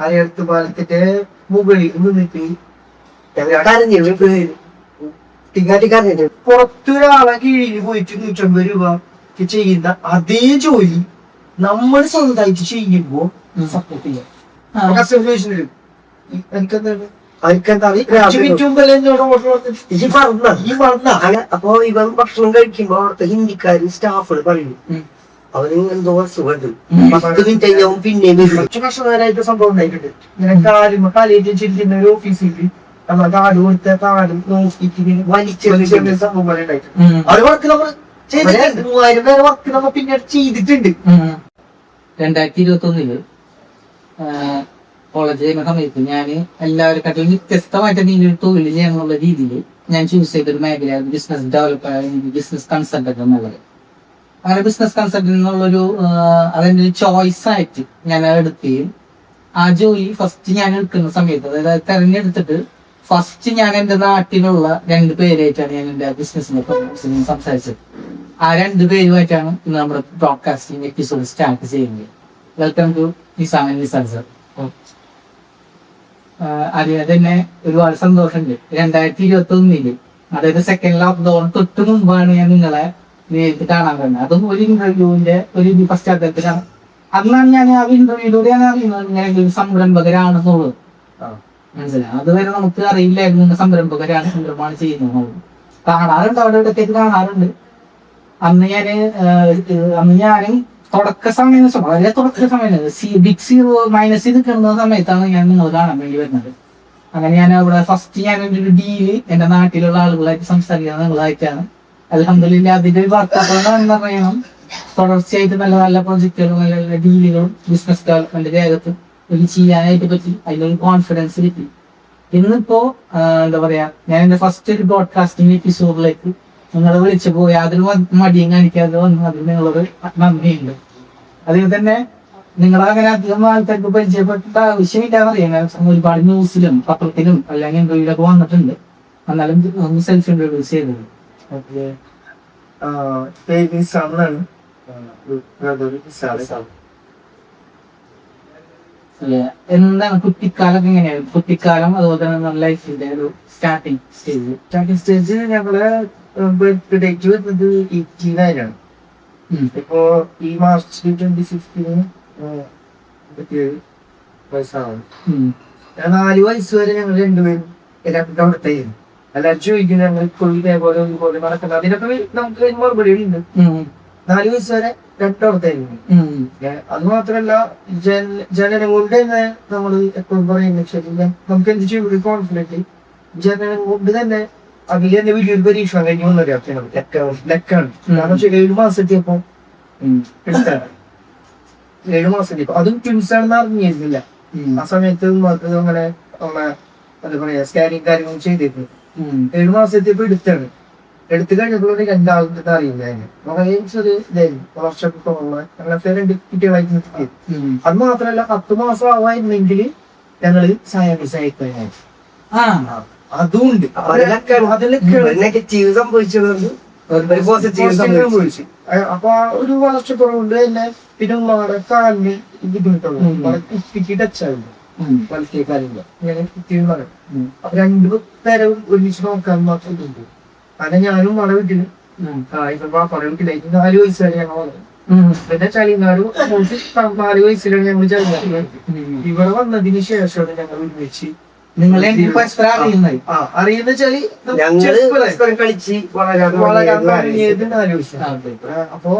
അരയടുത്ത് പാലത്തിന്റെ മുകളിൽ നിന്നിട്ട് പുറത്തൊരാളെ കീഴിൽ പോയിട്ട് 150 രൂപ ചെയ്യുന്ന അതേ ജോലി നമ്മൾ സ്വന്തമായിട്ട് ചെയ്യുമ്പോ സപ്പോർട്ട് ചെയ്യാം. അപ്പൊ ഇവൻ ഭക്ഷണം കഴിക്കുമ്പോ അവിടുത്തെ ഹിന്ദിക്കാരും സ്റ്റാഫുകൾ പറയും അവന് എന്തോ അസുഖമുണ്ട് 10 മിനിറ്റ് കഴിഞ്ഞാൽ പിന്നെയും കുറച്ച് കർഷകരായിട്ട് സംഭവം ഉണ്ടായിട്ടുണ്ട്. ഇങ്ങനെ കാലേറ്റ് ചിരിക്കുന്ന ഒരു ഓഫീസിൽ നമ്മളെ കാട് കൊടുത്ത കാട് നോക്കിയിട്ട് വലിച്ചെറിയ സംഭവം പോലെ ഉണ്ടായിട്ടുണ്ട്. അവര് വർക്ക് നമ്മൾ ചെയ്തിട്ടുണ്ട്. 3000 പേരെ വർക്ക് നമ്മൾ പിന്നീട് ചെയ്തിട്ടുണ്ട്. 2021 കോളേജ് ചെയ്യുന്ന സമയത്ത് ഞാൻ എല്ലാവരെക്കാട്ടും വ്യത്യസ്തമായിട്ട് എന്തെങ്കിലും തൊഴിൽ ചെയ്യാനുള്ള രീതിയിൽ ഞാൻ ചൂസ് ചെയ്തൊരു മേഖലയാണ് ബിസിനസ് ഡെവലപ്പർ, ബിസിനസ് കൺസൾട്ടന്റ് എന്നുള്ളത്. അങ്ങനെ ബിസിനസ് കൺസൾട്ടന്റ് എന്നുള്ളൊരു അതിൻ്റെ ഒരു ചോയ്സ് ആയിട്ട് ഞാൻ എടുക്കുകയും ആ ജോലി ഫസ്റ്റ് ഞാൻ എടുക്കുന്ന സമയത്ത്, അതായത് തെരഞ്ഞെടുത്തിട്ട് ഫസ്റ്റ് ഞാൻ എൻ്റെ നാട്ടിലുള്ള 2 പേരായിട്ടാണ് ഞാൻ എൻ്റെ ബിസിനസിനെ സംസാരിച്ചത്. ആ 2 പേരുമായിട്ടാണ് ഇന്ന് നമ്മുടെ ബ്രോഡ്കാസ്റ്റിംഗ് എപ്പിസോഡ് സ്റ്റാർട്ട് ചെയ്യുന്നത്. Welcome to Nizam and Nizam sir. അതിന് തന്നെ ഒരുപാട് സന്തോഷമുണ്ട്. 2021 അതായത് സെക്കൻഡ് ലോക്ക്ഡൌൺ തൊട്ട് മുമ്പാണ് ഞാൻ നിങ്ങളെ നേരിട്ട് കാണാൻ കഴിഞ്ഞത്. അതും ഒരു ഇന്റർവ്യൂവിന്റെ ഒരു പശ്ചാത്തലത്തിലാണ്. അന്നാണ് ഞാൻ ആ ഇന്റർവ്യൂയിലൂടെയാണ് അറിയുന്നത് ഇങ്ങനെ ഒരു സംരംഭകരാണെന്നുള്ളത്. മനസ്സിലായി. അതുവരെ നമുക്ക് അറിയില്ലായിരുന്നു ഇങ്ങനെ സംരംഭമാണ് ചെയ്യുന്നത്. കാണാറുണ്ട്, അവിടെ ഇടയ്ക്ക് കാണാറുണ്ട്. അന്ന് ഞാനും തുടക്ക സമയം, വളരെ തുടക്ക സമയം, ബിഗ് സീറോ മൈനസ് നിൽക്കുന്ന സമയത്താണ് ഞാൻ നിങ്ങൾ കാണാൻ വേണ്ടി വരുന്നത്. അങ്ങനെ ഞാൻ അവിടെ ഫസ്റ്റ് ഞാൻ എൻ്റെ ഒരു ഡീല് എൻ്റെ നാട്ടിലുള്ള ആളുകളായിട്ട് സംസാരിക്കുന്നത് നിങ്ങളായിട്ടാണ്. അൽഹംദുലില്ലാ അതിന്റെ ഒരു വാർത്താക്കളെന്ന് പറയണം. തുടർച്ചയായിട്ട് നല്ല നല്ല പ്രൊജക്ടുകളും നല്ല നല്ല ഡീലുകളും ബിസിനസ് ഡെവലപ്മെന്റ് രംഗത്ത് ചെയ്യാനായിട്ട് പറ്റി. അതിലൊരു കോൺഫിഡൻസ് കിട്ടി. ഇന്നിപ്പോ എന്താ പറയാ, ഞാൻ എന്റെ ഫസ്റ്റ് ഒരു ബ്രോഡ്കാസ്റ്റിംഗ് എപ്പിസോഡിലേക്ക് നിങ്ങളെ വിളിച്ചപ്പോ യാതൊരു മടിയും കാണിക്കാതെ വന്നു. അതിൽ നിങ്ങളൊരു നന്ദിയുണ്ട്. അതിൽ തന്നെ നിങ്ങളെ അങ്ങനെ അധികം ആൾക്കാർക്ക് പരിചയപ്പെട്ട ആവശ്യമില്ലാന്നറിയാം. ഒരുപാട് ന്യൂസിലും പത്രത്തിലും അല്ലെങ്കിൽ ഇന്റർവ്യൂലൊക്കെ വന്നിട്ടുണ്ട്. എന്നാലും ഒന്ന് സെൽഫ് ഇൻട്രൊഡ്യൂസ് ചെയ്തത്. എന്താണ് കുട്ടിക്കാലം, എങ്ങനെയാണ് കുട്ടിക്കാലം, അതുപോലെ തന്നെ ലൈഫിന്റെ ഒരു സ്റ്റാർട്ടിങ് സ്റ്റേജ് ഞങ്ങള് ബർത്ത്ഡേക്ക് വരുന്നത് 18 ഇപ്പോ ഈ മാർച്ച് 26 വയസ്സാണ്. 4 വയസ്സ് വരെ ഞങ്ങൾ രണ്ടുപേരും രണ്ടോടത്തായിരുന്നു. എല്ലാവരും ചോദിക്കും ഞങ്ങൾ ഇതേപോലെ ഒരുപോലെ നടക്കുന്നത്. അതിനൊക്കെ നമുക്ക് മറുപടി ഉണ്ട്. 4 വയസ്സ് വരെ രണ്ടോടത്തായിരുന്നു. അത് മാത്രല്ല ജനനം കൊണ്ട് തന്നെ നമ്മൾ എപ്പോഴും പറയുന്ന ശരി, നമുക്ക് എന്ത് ചെയ്യും കോൺഫിഡൻറ്റ് ജനനം കൊണ്ട് തന്നെ അതിൽ തന്നെ വലിയൊരു പരീക്ഷ കഴിഞ്ഞ് വന്നൊരാണ് ലെക്കാണ്. കാരണം 7 മാസം എത്തിയപ്പോ 7 മാസം എത്തിയപ്പോ അതും ട്വിൻസാണെന്ന് അറിഞ്ഞിരുന്നില്ല. ആ സമയത്ത് അങ്ങനെ എന്താ പറയാ സ്കാനിങ് കാര്യങ്ങളും ചെയ്തിരുന്നു. 7 മാസം എത്തിയപ്പോ എടുത്തു കഴിഞ്ഞപ്പോഴാണ് 2 ആളുടെ അറിയുന്നത്. വളരെ ചെറിയ ഇതായിരുന്നു, വളർച്ചയൊക്കെ കുറവുള്ള അങ്ങനത്തെ 2 കുട്ടികളായിട്ട് നിർത്തിയത്. അത് മാത്രല്ല 10 മാസം ആവായിരുന്നെങ്കിൽ ഞങ്ങള് സയൻസ് അയക്കാനായിരുന്നു. അതുകൊണ്ട് നെഗറ്റീവ് സംഭവിച്ചതുകൊണ്ട് അപ്പൊ ഒരു വളർച്ചക്കുറവുണ്ട് തന്നെ. പിന്നെ ഉമ്മയുടെ കാലിന് ബുദ്ധിമുട്ടുള്ളൂ, കുട്ടിക്ക് ടച്ചായിരുന്നു വലത്തെ കാലില്ല, ഇങ്ങനെ കുട്ടിയും പറയും. അപ്പൊ 2 പേരും ഒരുമിച്ച് നോക്കാൻ മാത്രമുണ്ട്. അങ്ങനെ ഞാനും മഴ വീട്ടില് വീട്ടിലേക്ക് 4 വയസ്സ് വരെ ഞങ്ങൾ വന്നു. പിന്നെ ചളിങ്ങാട് 4 വയസ്സിലാണ് ഞങ്ങൾ ചളിങ്ങാട്. ഇവിടെ വന്നതിന് ശേഷമാണ് ഞങ്ങൾ ഒരുമിച്ച് അറിയുന്ന വെച്ചാല് കളിച്ച് അപ്പോ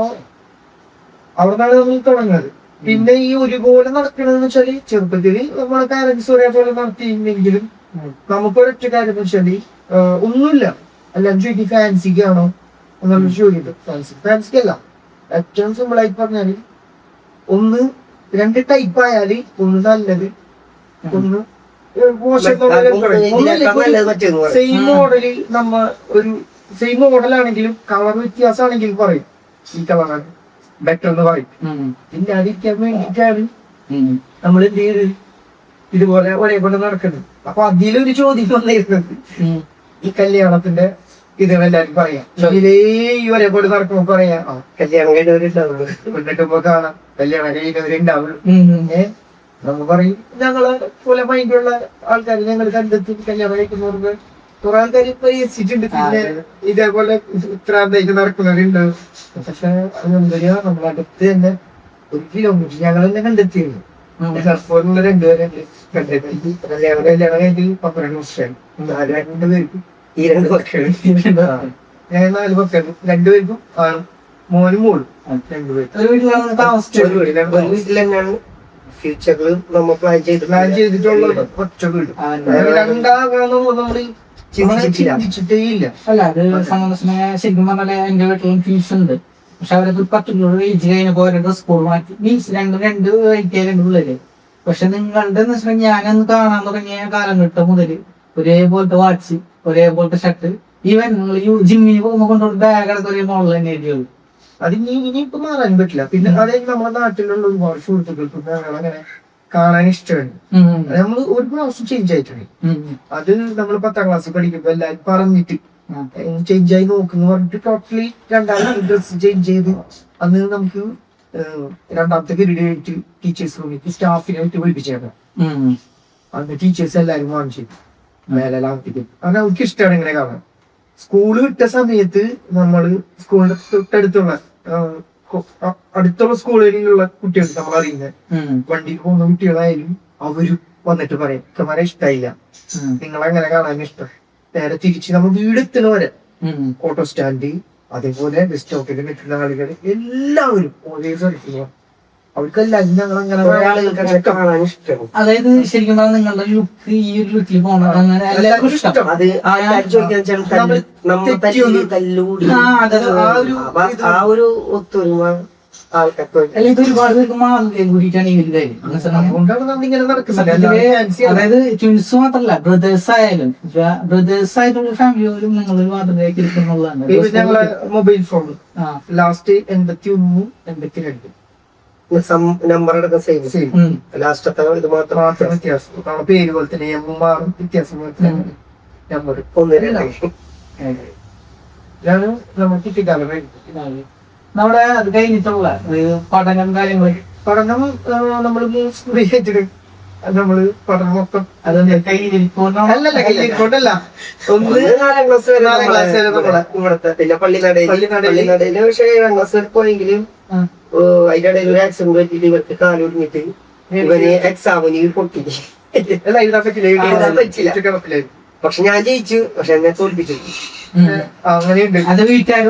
അവിടുന്നാണ് നമ്മൾ തുടങ്ങുന്നത്. പിന്നെ ഈ ഒരുപോലെ നടക്കണെന്ന് വെച്ചാല് ചെറുപ്പത്തില് നമ്മളെ പാരന്റ്സ് ഒരേപോലെ നടത്തിയെങ്കിലും നമുക്കൊരൊറ്റ കാര്യം വെച്ചാല് ഒന്നുമില്ല. എല്ലാം ചോദിക്കും ഫാൻസിക്കാണോ എന്നുള്ള ചോദിക്കും. ഫാൻസിക്കല്ല, ഏറ്റവും സിമ്പിൾ ആയിട്ട് പറഞ്ഞാല് 2 ടൈപ്പ് ആയാല് ഒന്ന് നല്ലത്, ഒന്ന് സെയിം മോഡല്. നമ്മ ഒരു സെയിം മോഡലാണെങ്കിലും കളർ വ്യത്യാസമാണെങ്കിലും പറയും ഈ കളറാണ് ബെറ്റർ എന്ന് പറയും. പിന്നെ അതിരിക്കാൻ വേണ്ടിയിട്ടാണ് നമ്മൾ എന്ത് ചെയ്ത് ഇതുപോലെ ഒരേപോലെ നടക്കുന്നത്. അപ്പൊ അതിലൊരു ചോദ്യം വന്നിരുന്നത് ഈ കല്യാണത്തിന്റെ ഇതെല്ലാരും പറയാം. ഈ ഒരേപോലെ നടക്കുമ്പോ പറയാം കല്യാണം കഴിഞ്ഞവരുണ്ടാവുള്ളൂ, കൊണ്ടിട്ടുമ്പോ കാണാം കല്യാണം കഴിഞ്ഞവരുണ്ടാവുള്ളൂ. നമ്മ പറയും ഞങ്ങളെ പോലെ മൈൻഡുള്ള ആൾക്കാർ ഞങ്ങൾ കണ്ടെത്തി കല്യാണം കഴിക്കുന്നവർക്ക് കുറെ ആൾക്കാർ പരിഹസിച്ചിട്ടുണ്ട്. പിന്നെ ഇതേപോലെ ഇത്രാന്തായിട്ട് നടക്കുന്നവരുണ്ട്. പക്ഷെ അതെന്താ നമ്മളടുത്ത് തന്നെ 1 കിലോമീറ്റർ ഞങ്ങൾ തന്നെ കണ്ടെത്തിയിരുന്നു. സപ്പോർട്ടുള്ള 2 പേരുണ്ട് കണ്ടെത്തി. കല്യാണം കഴിഞ്ഞ് 12 വർഷമായി. 2 പേർക്ക് ഈ 2 മക്കള് ഞങ്ങൾ 4 മക്കൾ, 2 പേർക്കും മോനും മോളും 2 പേര് ഒരു വീട്ടിലാണ് താമസിച്ചത്. ഒരു വീട്ടിൽ തന്നെയാണ് ഫ്യൂച്ചറിൽ നമ്മൾ പ്ലാൻ ചെയ്തിട്ടുള്ളത്. ഒറ്റ വീട് രണ്ടാകാന്ന് നമ്മള് ചിന്തിച്ചിട്ടേ ഇല്ല. അല്ല അത് സന്ദർശന ശരിക്കും പറഞ്ഞാല് എന്റെ വീട്ടിലും ഫീസ് ഉണ്ട്. പക്ഷെ അവരൊക്കെ 10 ഏജ് കഴിഞ്ഞപ്പോ അവരുടെ സ്കൂൾ മാറ്റി മീൻസ് രണ്ട് പിള്ളേര്. പക്ഷെ നിങ്ങളുടെ എന്ന് വെച്ചിട്ടുണ്ടെങ്കിൽ ഞാനന്ന് കാണാൻ തുടങ്ങിയ കാലഘട്ടം മുതല് ഒരേപോലത്തെ വാച്ച്, ഒരേപോലത്തെ ഷർട്ട്, ഈവൻ നിങ്ങൾ ജിമ്മിന് പോകുമ്പോ കൊണ്ടുപോയി ബാഗ് അടക്കം ഒരേ മോഡൽ തന്നെ ആയിരിക്കും. അത് ഇനിയിപ്പോ മാറാൻ പറ്റില്ല. പിന്നെ അതായത് നമ്മുടെ നാട്ടിലുള്ള ഒരുപാട് സുഹൃത്തുക്കൾക്ക് അങ്ങനെ കാണാൻ ഇഷ്ടമാണ്. നമ്മൾ ഒരു പ്രാവശ്യം ചേഞ്ച് ആയിട്ടുണ്ട്. അത് നമ്മൾ 10ാം ക്ലാസ്സിൽ പഠിക്കുമ്പോ എല്ലാവരും പറഞ്ഞിട്ട് ചേഞ്ച് ആയി നോക്കുന്നു പറഞ്ഞിട്ട് ടോട്ടലി 2ാമത്തെ ഡ്രസ് ചേഞ്ച് ചെയ്ത് അന്ന് നമുക്ക് 2ാമത്തെ പീരീഡ് ആയിട്ട് ടീച്ചേഴ്സ് റൂമിൽ സ്റ്റാഫിനായിട്ട് വിളിപ്പിച്ചേക്കാം. അന്ന് ടീച്ചേഴ്സ് എല്ലാവരും വാങ്ങിച്ചു മേലാമത്തേക്ക്. അങ്ങനെ അവർക്ക് ഇഷ്ടമാണ് ഇങ്ങനെ കാണാൻ. സ്കൂള് വിട്ട സമയത്ത് നമ്മള് സ്കൂളിന്റെ തൊട്ടടുത്തുള്ള അടുത്തുള്ള സ്കൂളുകളിലുള്ള കുട്ടികൾ നമ്മൾ അറിയുന്നത് വണ്ടിയിൽ പോകുന്ന കുട്ടികളായാലും അവരും വന്നിട്ട് പറയും ഇക്കമാരെ ഇഷ്ടമായില്ല, നിങ്ങളെങ്ങനെ കാണാൻ ഇഷ്ടം. നേരെ തിരിച്ച് നമ്മൾ വീടെത്തുന്ന വരെ ഓട്ടോ സ്റ്റാൻഡ് അതേപോലെ ബസ് സ്റ്റോപ്പിൽ നിൽക്കുന്ന ആളുകൾ എല്ലാവരും ഒരേ സ്ഥലത്ത് അവർക്കെല്ലാം ഞങ്ങൾ അങ്ങനെ കാണാൻ ഇഷ്ടം. അതായത് ശരിക്കും പറഞ്ഞാൽ നിങ്ങളുടെ ലുക്ക് ഈ ഒരു ലുക്കിൽ പോകണം അങ്ങനെ എല്ലാവർക്കും ഇഷ്ടം. അത് ആ ഒരു ഒത്തൊരുമ അല്ലെങ്കിൽ ഇത് ഒരുപാട് പേർക്ക് മാറുകയും കൂടിയിട്ടാണ് ഈ ഒരു കാര്യം. അതുകൊണ്ടാണ് നമ്മളിങ്ങനെ നടക്കുന്നത്. അതായത് ട്വിൻസ് മാത്രല്ല ബ്രദേഴ്സ് ആയാലും ആയിട്ടുള്ള ഫാമിലി പോലും നിങ്ങളൊരു മാതൃകയാക്കി എടുക്കുന്നുള്ളതാണ്. ഞങ്ങളെ മൊബൈൽ ഫോൺ ലാസ്റ്റ് 81 82 നമ്പർ അടക്കം സെയിം ലാസ്റ്റത്തെ ഇത് മാത്രം വ്യത്യാസം. നമ്മുടെ പേര് പോലെ തന്നെ മാറും, വ്യത്യാസം നമ്പർ 1 ഇതാണ് നമ്മൾ കുട്ടിക്കാലം. നമ്മുടെ അത് കഴിഞ്ഞിട്ടുള്ള പഠനം കാര്യങ്ങൾ പഠനം നമ്മള് നമ്മള് പഠനം മൊത്തം അല്ലല്ല കയ്യിലിരിക്കൊണ്ടല്ല. ഒന്ന് 4ാം ക്ലാസ് വരെ ഇവിടുത്തെ പിന്നെ പള്ളിനടയില് പക്ഷേ 7ാം ക്ലാസ് വരെ പോയെങ്കിലും അതിന്റെ ഇടയിൽ ഒരു ആക്സിഡന്റ് പറ്റിയിട്ട് ഇവർക്ക് കാലൊടിഞ്ഞിട്ട് ഇവന് എക്സാമിന് പൊട്ടി. പക്ഷെ ഞാൻ ജയിച്ചു, പക്ഷെ എന്നെ തോൽപ്പിച്ചു. അങ്ങനെയുണ്ട്. അത് വീട്ടുകാർ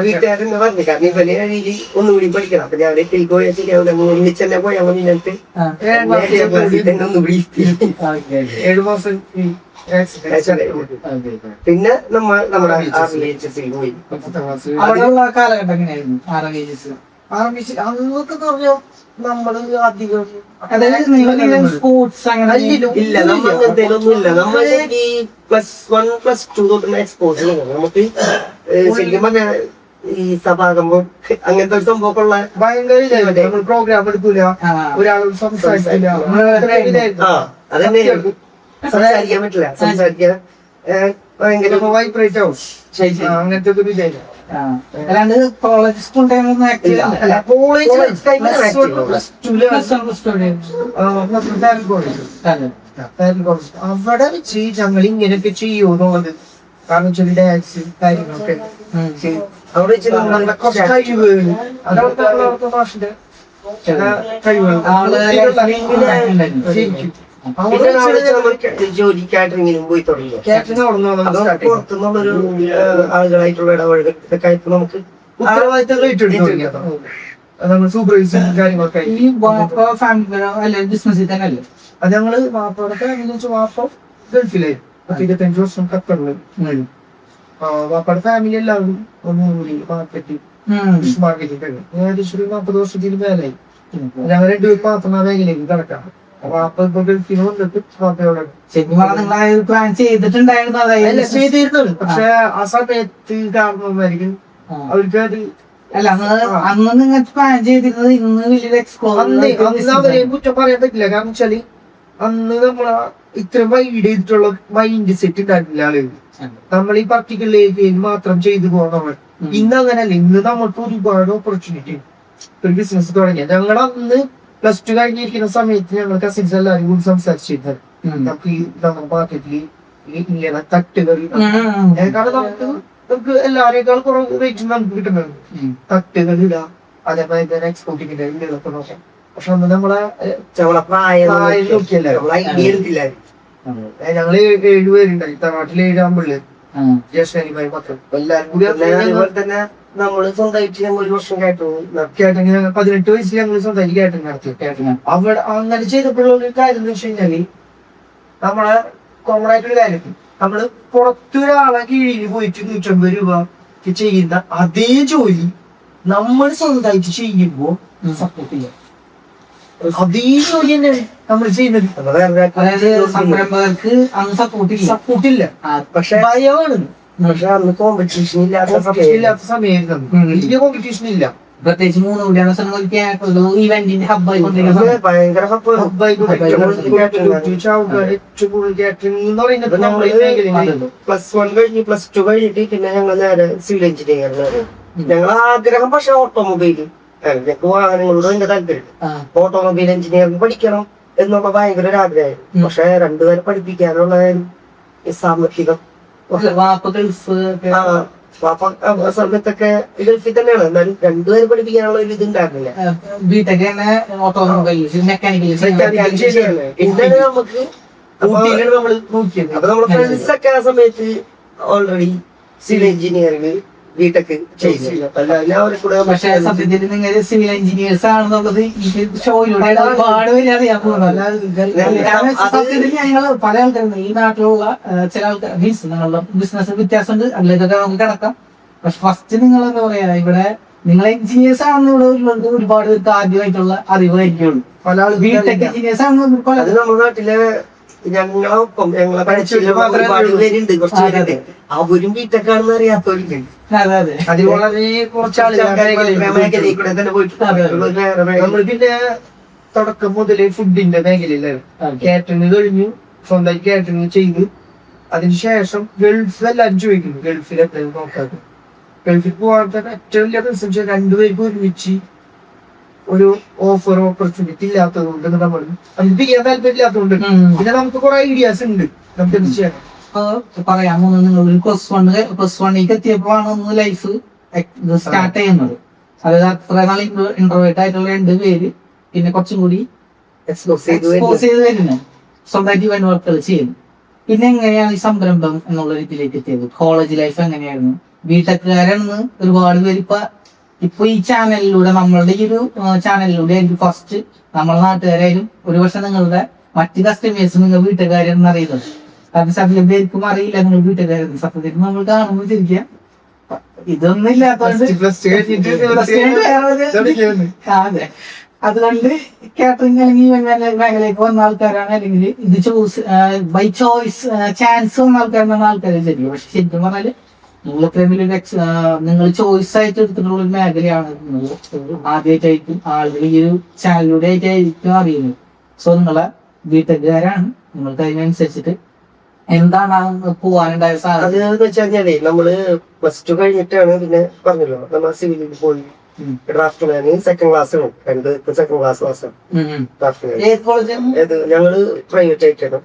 വീട്ടുകാരെന്ന് പറഞ്ഞു കാരണം ഇവന് രീതിയിൽ ഒന്നുകൂടി പഠിക്കണം. അപ്പൊ ഞാൻ ടേക്ക് പോയാൽ ശരിയാവില്ല, ഒന്നിച്ചെന്നെ പോയാൽ മതി. എന്നിട്ട് 7 മാസം പിന്നെ നമ്മുടെ RVHS പോയി. അവിടെയുള്ള കാലഘട്ടം എങ്ങനെയായിരുന്നു? അന്നൊക്കെ പറഞ്ഞാൽ നമ്മള് അധികം സ്പോർട്സ് അങ്ങനെ ഇല്ല, നമ്മൾ അങ്ങനത്തേലൊന്നും ഇല്ല. നമ്മൾ ഈ +1 +2 തൊട്ടുള്ള എക്സ്പോസ് നമുക്ക് ശരിക്കും പറഞ്ഞാൽ ഈ സഭാകമ്പം അങ്ങനത്തെ ഒരു സംഭവമൊക്കെ ഉള്ള ഭയങ്കര പ്രോഗ്രാം എടുക്കൂല, ഒരാൾ സംസാരിക്കില്ല. അതന്നെ സംസാരിക്കാൻ പറ്റില്ല. സംസാരിക്കാൻ ഭയങ്കര വൈബ്രേറ്റ് ആവും. അങ്ങനത്തെ ഒരു ഇതായില്ല. അല്ലാണ്ട് കോളേജ് സ്കൂൾ ടൈമിലൊന്നും അവിടെ വെച്ച് ഞങ്ങൾ ഇങ്ങനെയൊക്കെ ചെയ്യുന്നുള്ളത്. കാരണം വെച്ചാൽ ഡാൻസ് കാര്യങ്ങളൊക്കെ അവിടെ വെച്ച് നമ്മളുടെ കുറച്ച് കഴിവുകൾ അതവിടുത്തെ ഭാഷന്റെ കഴിവുകൾ ശരിക്കും ജോലി കാറ്ററിങ്ങിനും പോയി തുടങ്ങി. കാറ്ററിംഗ് പുറത്തുനിന്നുള്ളൊരു ആളുകളായിട്ടുള്ള ഇടപഴകലൊക്കെ ആയിട്ട് നമുക്ക് ഉത്തരവാദിത്തങ്ങൾ ഏറ്റെടുത്തു. നമ്മൾ സൂപ്പർവൈസിങ് കാര്യങ്ങളൊക്കെ ബിസിനസ്സിൽ തന്നെ അല്ലേ? അത് ഞങ്ങള് വാപ്പയുടെ ഫാമിലി വെച്ചാൽ വാപ്പ ഗൾഫിലായിരുന്നു. 25 വർഷം ഖത്തറില്. വാപ്പയുടെ ഫാമിലി എല്ലാവരും ഒന്നുകൂടി മാർക്കറ്റിൽ ഏകദേശം 40 വർഷത്തിന് മേലായി. ഞങ്ങൾ 2 പേര് മാത്രം ആ മേഖലയിലേക്ക് കിടക്കാം. വാപ്പ ഇപ്പൊ ഗൾഫിൽ വന്നിട്ട് വാപ്പയോടെ പ്ലാൻ ചെയ്തിട്ടുണ്ടായിരുന്നു. ചെയ്തിരുന്നത്. പക്ഷെ ആ സമയത്ത് കാരണമായിരിക്കും അവർക്ക് അത് അല്ല അന്ന് നിങ്ങൾ പ്ലാൻ ചെയ്തിരുന്നത് ഇന്ന് വലിയൊരു എക്സ്പ്ലോർ അവരെ കുറ്റം പറയാൻ പറ്റില്ല. കാരണം വെച്ചാല് അന്ന് നമ്മളെ ഇത്ര വൈഡ് ചെയ്തിട്ടുള്ള മൈൻഡ് സെറ്റ് ഉണ്ടായിരുന്നില്ല ആളുകൾ. നമ്മൾ ഈ പർട്ടിക്കുലർ ഏരിയയിൽ മാത്രം ചെയ്തു പോകുന്നവർ. ഇന്ന് അങ്ങനല്ല. ഇന്ന് നമുക്ക് ഒരുപാട് ഓപ്പർച്യൂണിറ്റി ഒരു ബിസിനസ് തുടങ്ങിയ. ഞങ്ങൾ അന്ന് പ്ലസ് ടു കഴിഞ്ഞിരിക്കുന്ന സമയത്ത് ഞങ്ങൾ കസിൻസ് എല്ലാവരും കൂടി സംസാരിച്ചിരുന്നത് നമുക്ക് ഈ നമ്മുടെ മാർക്കറ്റിൽ ഇങ്ങനെ തട്ടുകൾ കാരണം നമുക്ക് എല്ലാവരേക്കാൾ കുറവ് റേറ്റ് നമുക്ക് കിട്ടുന്നുണ്ട്. തട്ടുകൾ ഇടാം, അതേപോലെ തന്നെ എക്സ്പോർട്ടിങ്ങിന്റെ ഇന്ത്യയിലൊക്കെ നോക്കാം. പക്ഷെ അന്ന് നമ്മളെ പ്രായം നോക്കിയല്ല, ഐഡിയ എടുത്തില്ല. ഞങ്ങള് 7 പേരുണ്ടായി തറവാട്ടിൽ 7 ആമ്പിള്ളേർ, ജ്യേഷ്ഠനിമാര് 10 എല്ലാരും കൂടി. അതുപോലെ തന്നെ നമ്മള് സ്വന്തമായിട്ട് ഞങ്ങൾ 1 വർഷം കേട്ടെങ്കിൽ 18 വയസ്സിൽ ഞങ്ങൾ സ്വന്തമായിട്ട് കേട്ടൻ നടത്തി. അവിടെ അങ്ങനെ ചെയ്തപ്പോഴുള്ള ഒരു കാര്യം എന്ന് വെച്ച് കഴിഞ്ഞാല് നമ്മളെ കോമൺ ആയിട്ടൊരു കാര്യം, നമ്മള് പുറത്തൊരാളെ കീഴിൽ പോയിട്ട് 150 രൂപ ചെയ്യുന്ന അതേ ജോലി നമ്മൾ സ്വന്തമായിട്ട് ചെയ്യുമ്പോ സപ്പോർട്ട് ചെയ്യാം. അതേ ജോലി തന്നെയാണ് നമ്മൾ ചെയ്യുന്നത്. അതായത് സംരംഭകർക്ക് അന്ന് സപ്പോർട്ടില്ല, പക്ഷെ ഭയമാണ്. പക്ഷെ അന്ന് കോമ്പറ്റീഷൻ ഇല്ലാത്ത സമയമായിരുന്നു, വലിയ കോമ്പറ്റീഷൻ ഇല്ല. പ്രത്യേകിച്ച് 3 കൂടിയാണ് ഇവന്റിന്റെ ഹബ്ബായി ഭയങ്കര +1 കഴിഞ്ഞ് +2 കഴിഞ്ഞിട്ട് പിന്നെ ഞങ്ങൾ നേരെ സിവിൽ എഞ്ചിനീയറിംഗ്. ഞങ്ങൾ ആഗ്രഹം പക്ഷെ ഓട്ടോമൊബൈൽ, ഞങ്ങൾക്ക് വാഹനങ്ങളോട് ഭയങ്കര താല്പര്യം. ഓട്ടോമൊബൈൽ എഞ്ചിനീയറിംഗ് പഠിക്കണം എന്നുള്ള ഭയങ്കര ഒരു ആഗ്രഹമായിരുന്നു. പക്ഷെ 2 പേരെ പഠിപ്പിക്കാനുള്ള സാമ്പത്തികം സമയത്തൊക്കെ ഗൾഫിൽ തന്നെയാണ്, എന്നാലും 2 പേരെ പഠിപ്പിക്കാനുള്ള ഒരു ഇത് ഉണ്ടായിരുന്നില്ല. പിന്നെ നമുക്ക് നമ്മൾ നോക്കിയത് അപ്പൊ നമ്മുടെ ഫ്രണ്ട്സ് ഒക്കെ ആ സമയത്ത് ഓൾറെഡി സിവിൽ എഞ്ചിനീയറിംഗ് ബിടെക് ചെയ്തു. പക്ഷെ സത്യത്തിൽ നിങ്ങൾ സിവിൽ എഞ്ചിനീയേഴ്സ് ആണെന്നുള്ളത് ഈ ഷോയിലൂടെ ഒരുപാട് പേര് അറിയാൻ പോകുന്നത്. സത്യത്തിൽ ഞങ്ങള് പല ആൾക്കാരും ഈ നാട്ടിലുള്ള ചില ആൾക്കാർ മീൻസ് നിങ്ങളുടെ ബിസിനസ് വ്യത്യാസമുണ്ട്, അതിലേക്കൊക്കെ നമുക്ക് കിടക്കാം. പക്ഷെ ഫസ്റ്റ് നിങ്ങൾ എന്താ പറയാ, ഇവിടെ നിങ്ങൾ എഞ്ചിനീയേഴ്സ് ആണെന്നുള്ള ഒരുപാട് പേർക്ക് ആദ്യമായിട്ടുള്ള അറിവായിരിക്കുള്ളൂ. ബിടെക് എഞ്ചിനീയേഴ്സ് ആണെന്ന് അത് നമ്മുടെ നാട്ടിലെ ഞങ്ങളൊപ്പം ഞങ്ങളെ പഠിച്ചില്ല ഒരുപാട് പേരുണ്ട്, കുറച്ച് പേരുണ്ട്. അവരും ബിടെക്കാണെന്ന് അറിയാത്തവരുണ്ട്. അതിൽ വളരെ കുറച്ച് മേഖലയിൽ കൂടെ തന്നെ നമ്മൾ പിന്നെ തുടക്കം മുതലേ ഫുഡിന്റെ മേഖലയിലായിരുന്നു. കാറ്ററിംഗ് കഴിഞ്ഞു, സ്വന്തമായി കാറ്ററിംഗ് ചെയ്തു. അതിനുശേഷം ഗൾഫ് എല്ലാവരും ചോദിക്കുന്നു ഗൾഫിൽ എത്രയും നോക്കാതെ. ഗൾഫിൽ പോകാത്ത ഏറ്റവും വലിയ പ്രശ്നം 2 പേർക്ക് ഒരുമിച്ച് ഒരു ഓപ്പർച്യൂണിറ്റി ഇല്ലാത്തത് കൊണ്ട് നമ്മൾ നമുക്ക് ചെയ്യാൻ താല്പര്യം ഇല്ലാത്തതുകൊണ്ട് പിന്നെ നമുക്ക് കുറെ ഐഡിയാസ് ഉണ്ട് നമുക്ക് എന്ത് ചെയ്യാൻ. പറയാൻ പോകുന്നത് നിങ്ങൾ ഒരു +1 എത്തിയപ്പോഴാണ് ഒന്ന് ലൈഫ് സ്റ്റാർട്ട് ചെയ്യുന്നത്. അതായത് അത്ര നാൾ ഇന്റർവേറ്റ് ആയിട്ടുള്ള 2 പേര് പിന്നെ കുറച്ചും കൂടി എക്സ്പോസ് ചെയ്ത് വരുന്നത്, സ്വന്തമായിട്ട് ഇവന്റ് വർക്കുകൾ ചെയ്യുന്നു. പിന്നെ എങ്ങനെയാണ് ഈ സംരംഭം എന്നുള്ള രീതിയിലേക്ക് എത്തിയത്? കോളേജ് ലൈഫ് എങ്ങനെയായിരുന്നു? ബിടെക്കുകാരെന്ന് ഒരുപാട് പേര് ഇപ്പൊ ഈ ചാനലിലൂടെ, നമ്മളുടെ ഈ ഒരു ചാനലിലൂടെ ആയിരിക്കും ഫസ്റ്റ് നമ്മളെ നാട്ടുകാരായാലും ഒരുപക്ഷെ നിങ്ങളുടെ മറ്റ് കസ്റ്റമേഴ്സ് നിങ്ങൾ വീട്ടുകാരെന്ന് അറിയുന്നത്. കാരണം സത്യം പേർക്കും അറിയില്ല നിങ്ങൾ വീട്ടുകാരെന്ന്. സത്യത്തിൽ നമ്മൾ കാണുമ്പോൾ തിരിക്കുക ഇതൊന്നും ഇല്ലാത്തതുകൊണ്ട് അതെ. അതുകൊണ്ട് കാറ്ററിംഗ് അല്ലെങ്കിൽ മേഖലയ്ക്ക് വന്ന ആൾക്കാരാണ്, അല്ലെങ്കിൽ ഇത് ബൈ ചോയ്സ് ചാൻസ് വന്ന ആൾക്കാരെന്നാണ് ആൾക്കാർ ശരിക്കും. പക്ഷെ ശരിക്കും പറഞ്ഞാല് നിങ്ങൾ ചോയ്സ് ആയിട്ട് എടുത്തിട്ടുള്ള ഒരു മേഖലയാണ്. ആദ്യമായിട്ടായിരിക്കും ആളുകൾ ഈ ഒരു ചാനലിലൂടെ ആയിട്ടായിരിക്കും അറിയുന്നത്. സോ നിങ്ങളെ ബിടെക്കുകാരാണ്, നിങ്ങൾക്ക് അതിനനുസരിച്ചിട്ട് എന്താണ് പോവാനുണ്ടായ സാധ്യത എന്ന് വെച്ചാൽ നമ്മള് +2 കഴിഞ്ഞിട്ടാണ് പിന്നെ പറഞ്ഞല്ലോ നമ്മൾ സിവിലിൽ പോയി ഡ്രാഫ്റ്റ്മാന് സെക്കൻഡ് ക്ലാസ് 2 സെക്കൻഡ് ക്ലാസ് ഞങ്ങള് പ്രൈവറ്റ് ആയിട്ടാണ്.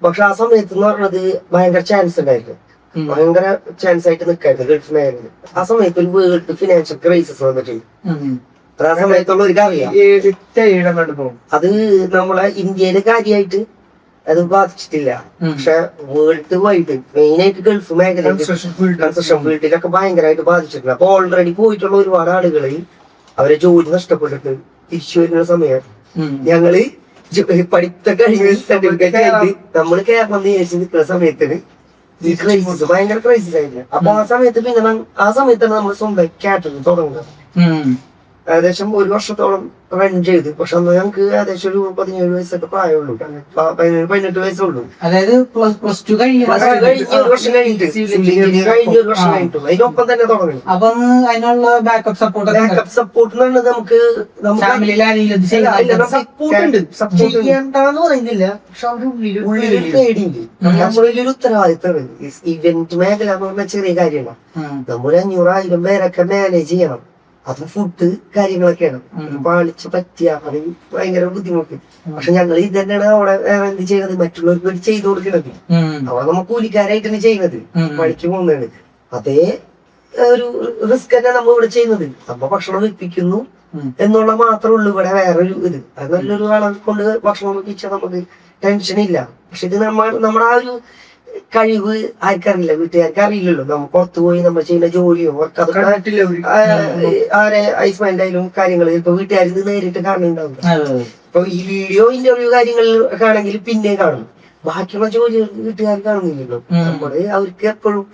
പക്ഷെ ആ സമയത്ത് എന്ന് പറഞ്ഞത് ഭയങ്കര ചാൻസ് ഉണ്ടായിരുന്നു, ഭയങ്കര ചാൻസ് ആയിട്ട് നിൽക്കായിരുന്നു ഗൾഫ് മേഖലയിൽ. ആ സമയത്ത് ഒരു വേൾഡ് ഫിനാൻഷ്യൽ ക്രൈസിസ് വന്നിട്ടുണ്ട്. അത് ആ സമയത്തുള്ള ഒരു അറിയാം. അത് നമ്മളെ ഇന്ത്യയിലെ കാര്യമായിട്ട് അത് ബാധിച്ചിട്ടില്ല. പക്ഷെ വേൾഡ് വൈഡ് മെയിൻ ആയിട്ട് ഗൾഫ് മേഖല കൺസ്ട്രക്ഷൻ ഫീൽഡിലൊക്കെ ഭയങ്കരമായിട്ട് ബാധിച്ചിട്ടുണ്ട്. അപ്പൊ ഓൾറെഡി പോയിട്ടുള്ള ഒരുപാട് ആളുകള് അവരെ ജോലി നഷ്ടപ്പെട്ടിട്ട് തിരിച്ചു വരുന്ന സമയം ഞങ്ങള് പഠിത്തം കഴിഞ്ഞ സർട്ടിഫിക്കറ്റ് ആയിട്ട് നമ്മള് കേരളം നേരിച്ച് നിൽക്കുന്ന സമയത്തിന് ഈ ക്രൈസിസ് ഭയങ്കര ക്രൈസിസ് ആയിരുന്നു. അപ്പൊ ആ സമയത്ത് പിന്നെ ആ സമയത്താണ് നമ്മൾ സ്വന്തം കാറ്ററിംഗ് തുടങ്ങുന്നത്. ഏകദേശം 1 വർഷത്തോളം റൺ ചെയ്തു. പക്ഷെ അന്ന് ഞങ്ങൾക്ക് ഏകദേശം ഒരു 17 വയസ്സൊക്കെ പ്രായമുള്ളൂ, 18 വയസ്സുള്ളൂ. അതായത് +2 1 വർഷം കഴിഞ്ഞിട്ട് അതിനൊപ്പം തന്നെ തുടങ്ങി. അപ്പൊ അതിനുള്ള ബാക്കപ്പ് സപ്പോർട്ട് സപ്പോർട്ട് നമുക്ക് ചെയ്യണ്ടെന്ന് പറയുന്നില്ല, പക്ഷെ ഉള്ളിലൊരു പേടിയുണ്ട്. നമ്മളിലൊരു ഉത്തരവാദിത്തമാണ്. ഇവന്റ് മേഖല എന്ന് പറഞ്ഞ ചെറിയ കാര്യമാണ്. നമ്മൾ 500,000 പേരൊക്കെ മാനേജ് ചെയ്യണം. അത് ഫുഡ് കാര്യങ്ങളൊക്കെയാണ് പാളിച്ച പറ്റിയ അത് ഭയങ്കര ബുദ്ധിമുട്ട്. പക്ഷെ ഞങ്ങൾ ഇത് തന്നെയാണ് അവിടെ എന്ത് ചെയ്യുന്നത്, മറ്റുള്ളവർക്ക് വേണ്ടി ചെയ്തു കൊടുക്കുന്നത്. അവിടെ നമ്മൾ കൂലിക്കാരായിട്ടാണ് ചെയ്യുന്നത്, പണിക്ക് പോകുന്നതാണ്. അതേ ഒരു റിസ്ക് തന്നെ നമ്മൾ ഇവിടെ ചെയ്യുന്നത്. നമ്മ ഭക്ഷണം വെപ്പിക്കുന്നു എന്നുള്ള മാത്രമേ ഉള്ളൂ ഇവിടെ വേറൊരു ഇത്. അത് നല്ലൊരു ആളെ കൊണ്ട് ഭക്ഷണം വെപ്പിച്ചാൽ നമുക്ക് ടെൻഷൻ ഇല്ല. പക്ഷെ ഇത് നമ്മുടെ ആ ഒരു കഴിവ് ആർക്കറിയില്ല, വീട്ടുകാർക്ക് അറിയില്ലല്ലോ. നമ്മൾ പുറത്തു പോയി നമ്മൾ ചെയ്യുന്ന ജോലിയോ വർക്ക് ആരെ ഐസ്മാൻഡ് ആയാലും കാര്യങ്ങൾ ഇപ്പൊ വീട്ടുകാർ ഇത് നേരിട്ട് കാണുന്നുണ്ടാവും. ഇപ്പൊ ഈ വീഡിയോ ഇന്റർവ്യൂ കാര്യങ്ങളിലൊക്കെ ആണെങ്കിൽ പിന്നെ കാണും, ബാക്കിയുള്ള ജോലികൾ വീട്ടുകാർ കാണുന്നില്ലല്ലോ. നമ്മള് അവർക്ക് എപ്പോഴും